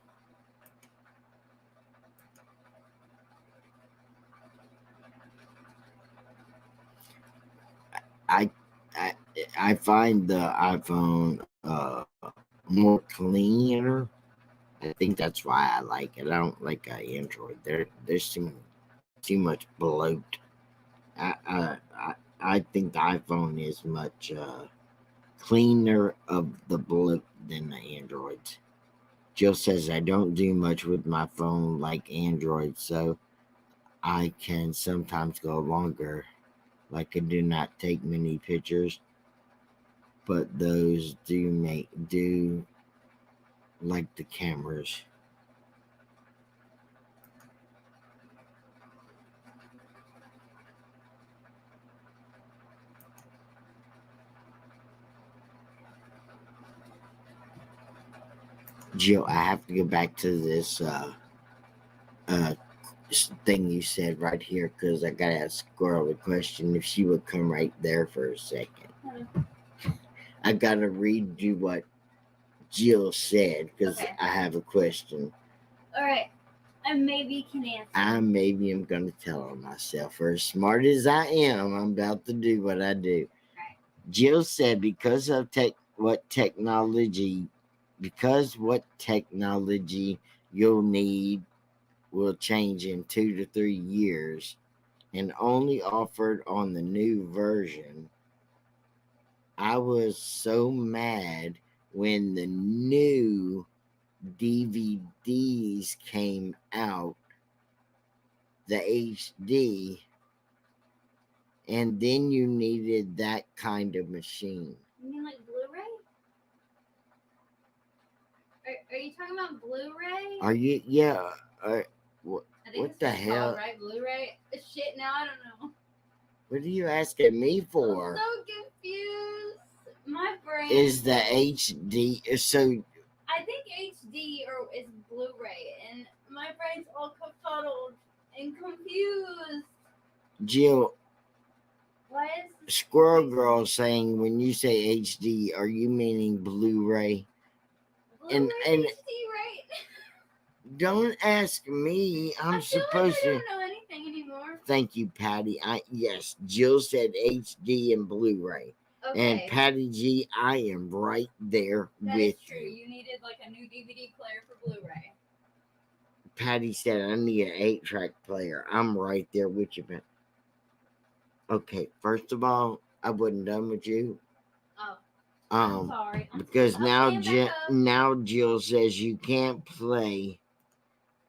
I I I find the iPhone more cleaner. I think that's why I like it. I don't like Android. There's too much bloat. I think the iPhone is much cleaner of the bloat than the Androids. Jill says I don't do much with my phone like Android, so I can sometimes go longer. Like I do not take many pictures, but those do like the cameras. Jill, I have to get back to this uh thing you said right here because I gotta ask Squirrel a question. If she would come right there for a second, I gotta read you what Jill said because Okay. I have a question. All right. I maybe can answer. I maybe am gonna tell on myself. For as smart as I am, I'm about to do what I do. Right. Jill said because what technology you'll need will change in 2 to 3 years and only offered on the new version. I was so mad when the new DVDs came out, the HD, and then you needed that kind of machine. You mean like Blu-ray? Are you talking about Blu-ray? Are you? Yeah. What, I think what that's the what it's hell? called, right? Blu-ray. Shit, now I don't know. What are you asking me for? I'm so confused. My brain Is the HD so? I think HD or is Blu-ray, and my brain's all confuddled and confused. Jill, Why is this Squirrel confusing? Girl saying when you say HD, are you meaning Blu-ray? Blu-ray And HD, right? don't ask me. I'm I feel supposed like I to. don't know anything anymore. Thank you, Patty. Yes, Jill said HD and Blu-ray. And Okay, Patty G, I am right there that is with true. you. You needed like a new DVD player for Blu-ray. Patty said, I need an 8-track player. I'm right there with you, man. Okay, first of all, I wasn't done with you. Oh, I'm sorry. Because I'll now Jill says you can't play.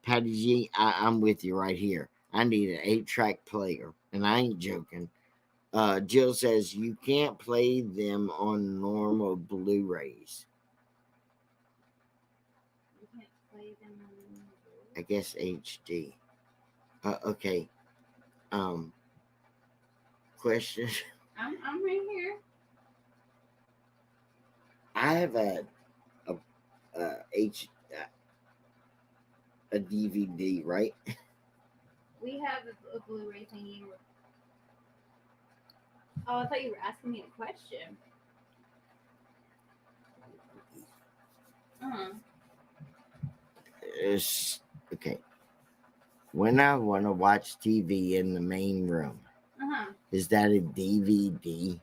Patty G, I'm with you right here. I need an 8-track player, and I ain't joking. Jill says you can't play them on normal Blu-rays. You can't play them on. I guess HD. Okay. Question. I'm right here. I have a DVD, right? We have a Blu-ray thingy. Oh, I thought you were asking me a question. Uh-huh. Okay. When I want to watch TV in the main room, Uh-huh. is that a DVD?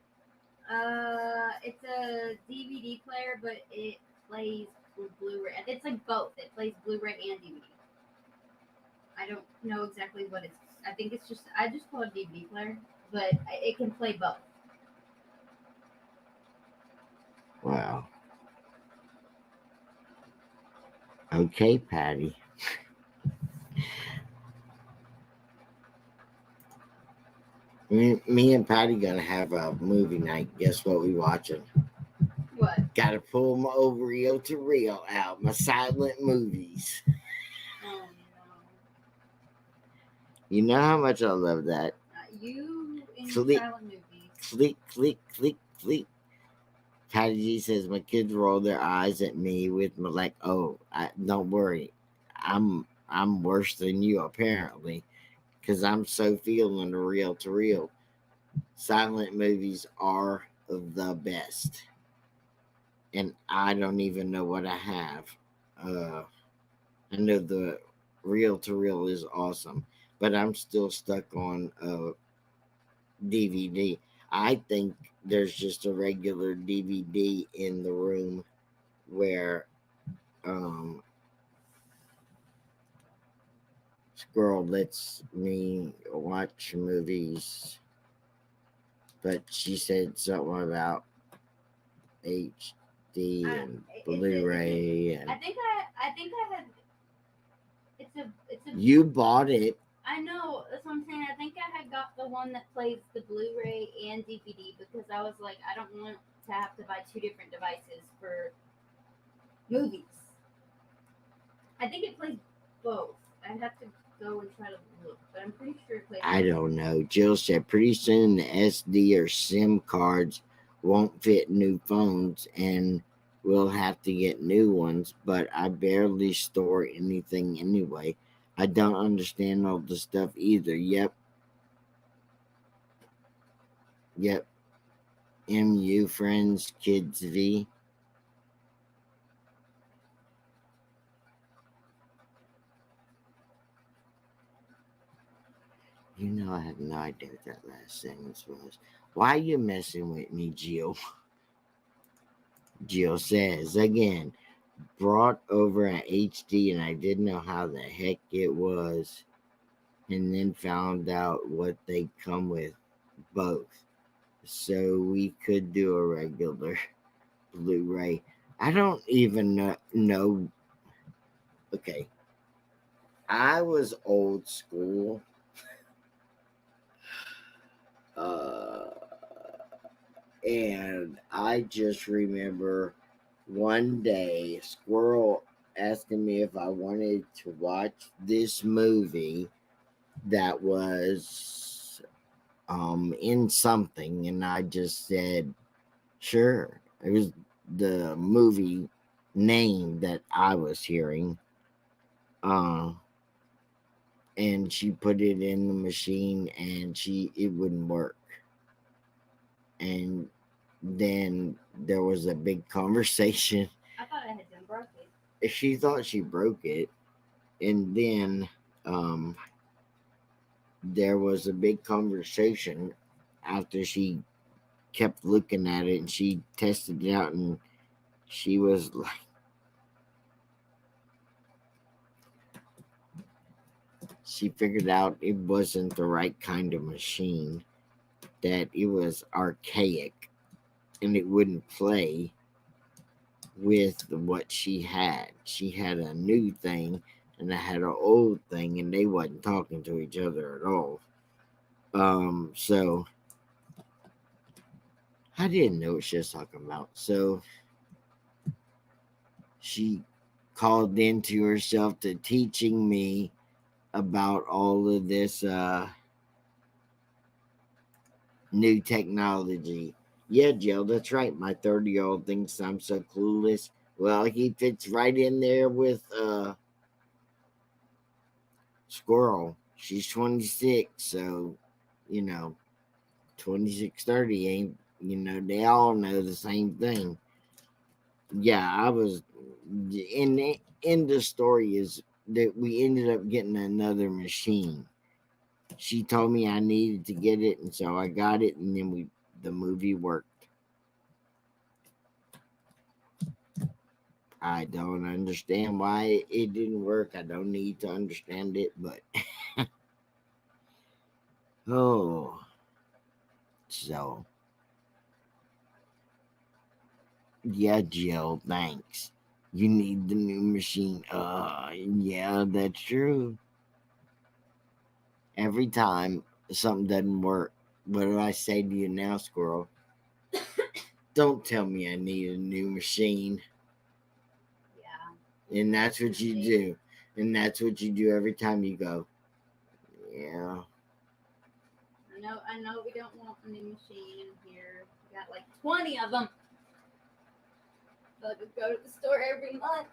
It's a DVD player, but it plays Blu-ray. It's like both. It plays Blu-ray and DVD. I don't know exactly what it's. I think it's just. I just call it DVD player, but it can play both. Wow. Okay, Patty. Me and Patty gonna have a movie night. Guess what we watching? What? Gotta pull my reel to reel out. My silent movies. Oh no. You know how much I love that. You in Click, silent movies. click, click, click, click. Patty G says my kids roll their eyes at me with my like, oh, don't worry, I'm worse than you apparently, because I'm so feeling the reel to reel. Silent movies are the best, and I don't even know what I have. I know the reel to reel is awesome, but I'm still stuck on DVD. I think there's just a regular DVD in the room where Squirrel lets me watch movies, but she said something about HD and Blu-ray. And I think I had. It's a. You bought it. I know, that's what I'm saying. I think I had got the one that plays the Blu-ray and DVD because I was like, I don't want to have to buy two different devices for movies. I think it plays both. I'd have to go and try to look, but I'm pretty sure it plays. I don't know. Jill said pretty soon the SD or SIM cards won't fit new phones and we'll have to get new ones, but I barely store anything anyway. I don't understand all the stuff either. Yep. MU Friends Kids V. You know, I have no idea what that last sentence was. Why are you messing with me, Jill? Jill says again, brought over an HD and I didn't know how the heck it was, and then found out what they come with, both. So we could do a regular Blu-ray. I don't even know. Okay. I was old school. And I just remember one day Squirrel asking me if I wanted to watch this movie that was in something, and I just said sure. It was the movie name that I was hearing. And she put it in the machine and it wouldn't work. And then there was a big conversation. I thought I had done broke it. She thought she broke it, and then there was a big conversation after she kept looking at it and she tested it out, and she was like, she figured out it wasn't the right kind of machine, that it was archaic and it wouldn't play with what she had. She had a new thing and I had an old thing and they wasn't talking to each other at all. So I didn't know what she was talking about. So she called into herself to teaching me about all of this new technology. Yeah, Jill, that's right. My 30-year-old thinks I'm so clueless. Well, he fits right in there with Squirrel. She's 26, so, you know, 2630 ain't, they all know the same thing. Yeah, I was, in the story is that we ended up getting another machine. She told me I needed to get it, and so I got it, and then the movie worked. I don't understand why it didn't work. I don't need to understand it, but oh, so yeah, Jill, thanks. You need the new machine. Yeah, that's true. Every time something doesn't work, what do I say to you now, Squirrel? Don't tell me I need a new machine. Yeah. And that's what you do. And that's what you do every time you go. Yeah. I know we don't want a new machine in here. We got like 20 of them. So I could go to the store every month.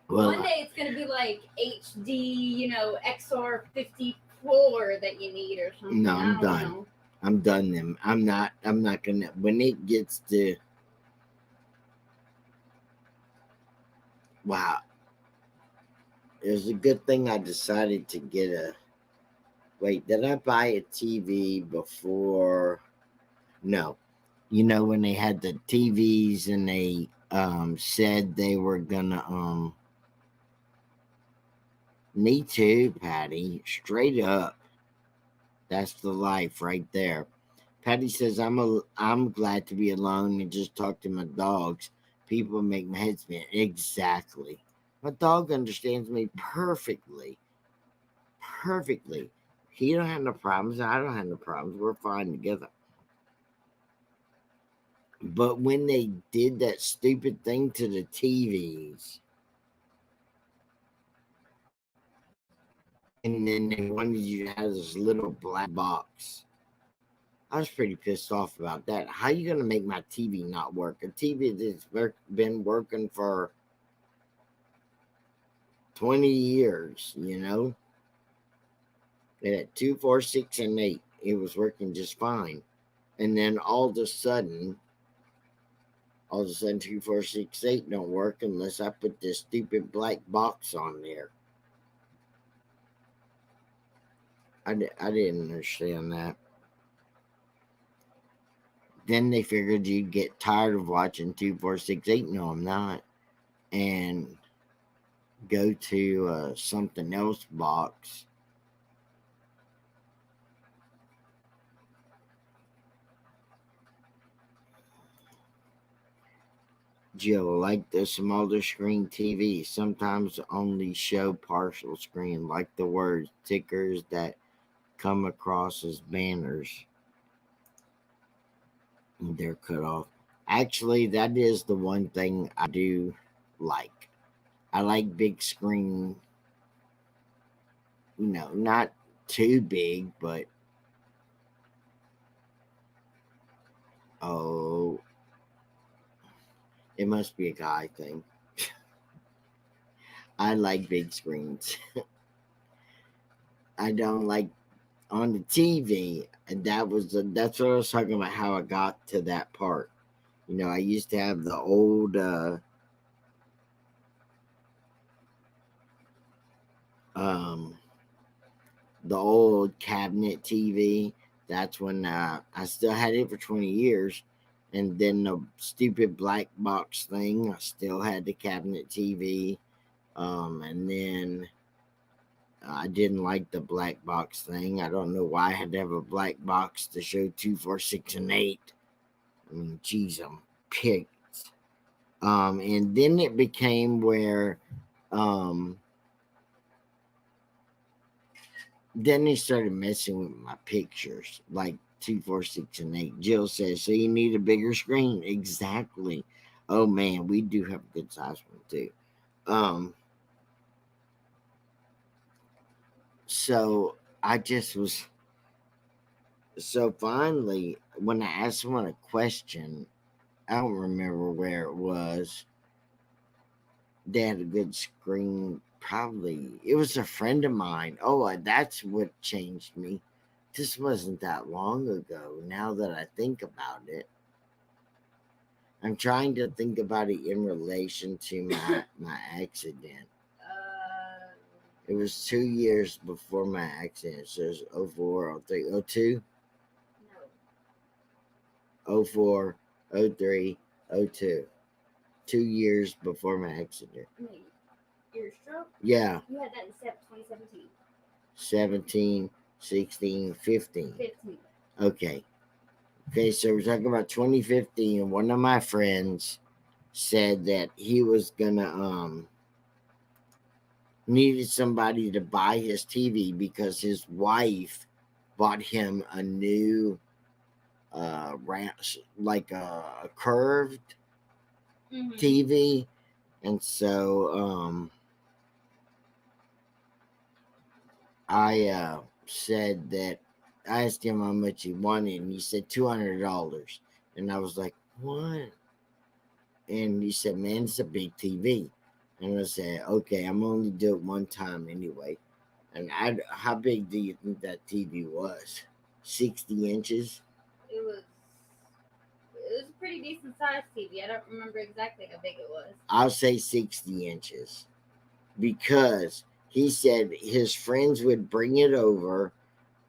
Well, one day it's gonna be like HD, XR54 that you need or something. no, I I'm don't done. know. I'm done them. I'm not gonna when it gets to wow. It was a good thing I decided to get a wait, did I buy a TV before? No. You know when they had the TVs and they said they were gonna me too, Patty. Straight up. That's the life right there. Patty says I'm glad to be alone and just talk to my dogs. People make my head spin. Exactly. My dog understands me perfectly. Perfectly. He don't have no problems. I don't have no problems. We're fine together. But when they did that stupid thing to the TVs, and then they wanted you to have this little black box, I was pretty pissed off about that. How you gonna make my TV not work? A TV that's been working for 20 years, And at 2, 4, 6, and 8, it was working just fine. And then all of a sudden 2, 4, 6, 8 don't work unless I put this stupid black box on there. I didn't understand that. Then they figured you'd get tired of watching 2, 4, 6, 8. No, I'm not. And go to something else box. Jill, like the smaller screen TV, sometimes only show partial screen, like the words tickers that come across as banners. They're cut off. Actually, that is the one thing I do like. I like big screen, not too big, but oh, it must be a guy thing. I like big screens. I don't like on the TV, and that's what I was talking about. How I got to that part. I used to have um, the old cabinet TV. That's when I still had it for 20 years, and then the stupid black box thing. I still had the cabinet TV, and then I didn't like the black box thing. I don't know why I had to have a black box to show 2, 4, 6, and 8. I mean, geez, I'm picked. And then it became where, um, then they started messing with my pictures, like 2, 4, 6, and 8. Jill says, "So you need a bigger screen?" Exactly. Oh man, we do have a good size one too. Um, so I just was so finally when I asked someone a question, I don't remember where it was. They had a good screen. Probably it was a friend of mine. Oh, that's what changed me. This wasn't that long ago. Now that I think about it, I'm trying to think about it in relation to my accident. Uh, It was 2 years before my accident. So it was 04, 03, 02, no. 04, 03, 02. 2 years before my accident. Wait, your stroke? Yeah, You had that in 2017. 17, 16, 15. 15. Okay. Okay, so we're talking about 2015. One of my friends said that he was gonna needed somebody to buy his TV because his wife bought him a new like a curved Mm-hmm. TV, and so I said that I asked him how much he wanted, and he said $200, and I was like, "What?" And he said, "Man, it's a big TV," and I said, "Okay, I'm only do it one time anyway." And how big do you think that TV was? 60 inches. It was. It was a pretty decent sized TV. I don't remember exactly how big it was. I'll say 60 inches because he said his friends would bring it over,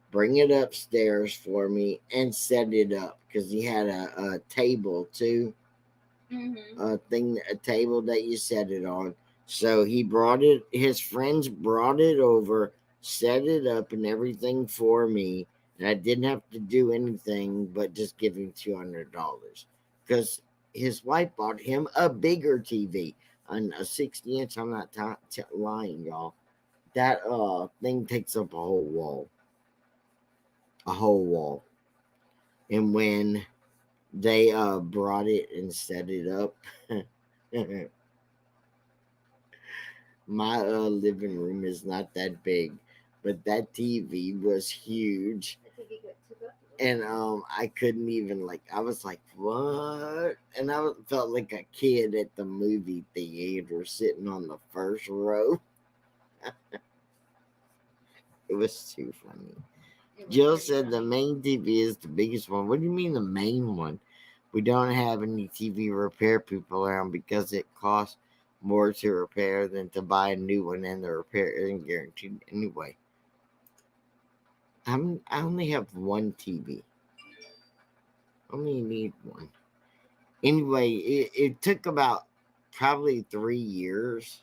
bring it upstairs for me, and set it up because he had a table too, Mm-hmm. a table that you set it on. So he brought it. His friends brought it over, set it up, and everything for me, and I didn't have to do anything but just give him $200 because his wife bought him a bigger TV, and a 60 inch. I'm not lying, y'all. That thing takes up a whole wall. And when they brought it and set it up, my living room is not that big, but that TV was huge. The TV got took up. And I couldn't even I was like, what? And felt like a kid at the movie theater sitting on the first row. It was too funny. It was Jill pretty said the funny. main TV is the biggest one. What do you mean the main one? We don't have any TV repair people around because it costs more to repair than to buy a new one, and the repair isn't guaranteed anyway. I only have one TV. I only need one. Anyway, it took about probably 3 years.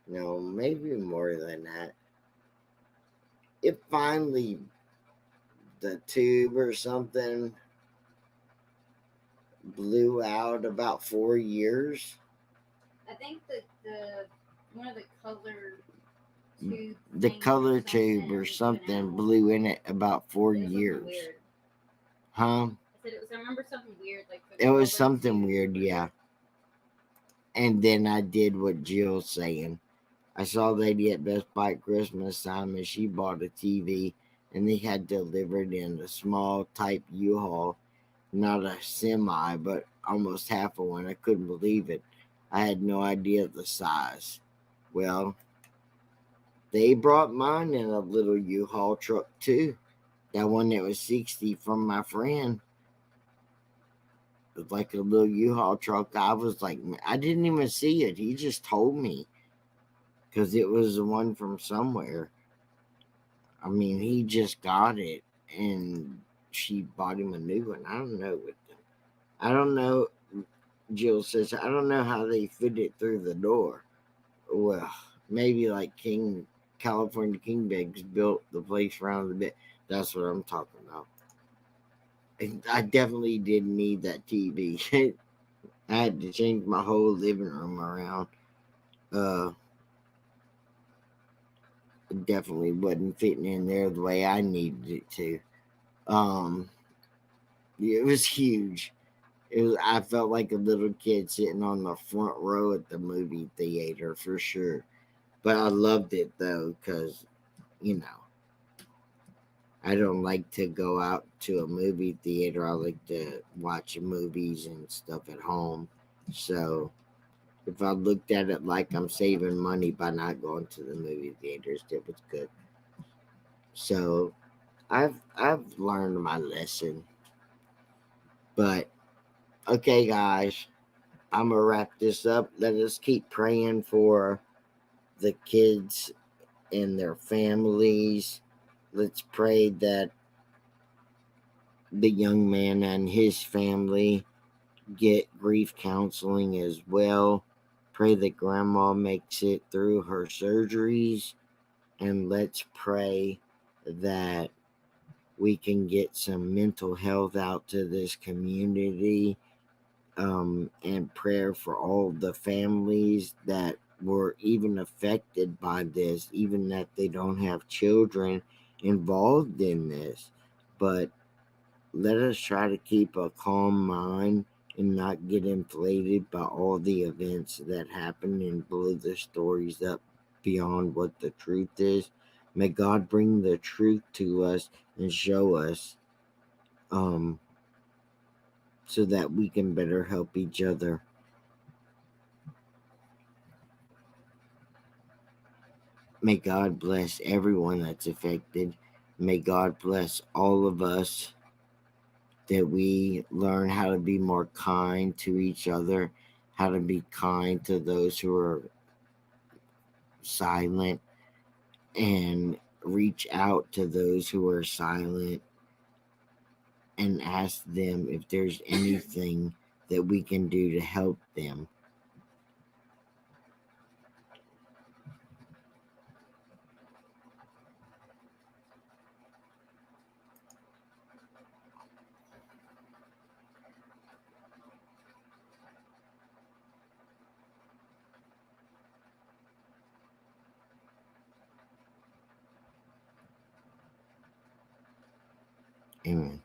No, maybe more than that. It finally, the tube or something blew out about 4 years. I think that the one of the color tube The things color tube or went something out. blew in it about four It was something years. weird. Huh? I said it was. I remember something weird like the It was color something tube. weird, yeah. And then I did what Jill's saying. I saw a lady at Best Buy at Christmas time and she bought a TV and they had delivered in a small type U-Haul, not a semi, but almost half of one. I couldn't believe it. I had no idea the size. Well, they brought mine in a little U-Haul truck too. That one that was 60 from my friend. It was like a little U-Haul truck. I was like, I didn't even see it. He just told me because it was the one from somewhere. I mean, he just got it and she bought him a new one. I don't know what I don't know. Jill says, I don't know how they fit it through the door. Well, maybe like California King Bags built the place around the bit. That's what I'm talking about. I definitely didn't need that TV. I had to change my whole living room around. It definitely wasn't fitting in there the way I needed it to. Um, it was huge. I felt like a little kid sitting on the front row at the movie theater for sure. But I loved it though, because you know I don't like to go out to a movie theater. I like to watch movies and stuff at home. So if I looked at it like I'm saving money by not going to the movie theaters, it was good. So I've learned my lesson. But okay, guys, I'm gonna wrap this up. Let us keep praying for the kids and their families. Let's pray that the young man and his family get grief counseling as well. Pray that grandma makes it through her surgeries. And let's pray that we can get some mental health out to this community, and prayer for all the families that were even affected by this, even that they don't have children involved in this. But let us try to keep a calm mind and not get inflated by all the events that happen and blow the stories up beyond what the truth is. May God bring the truth to us and show us, um, so that we can better help each other. May God bless everyone that's affected. May God bless all of us, that we learn how to be more kind to each other, how to be kind to those who are silent, and reach out to those who are silent and ask them if there's anything that we can do to help them. Amen.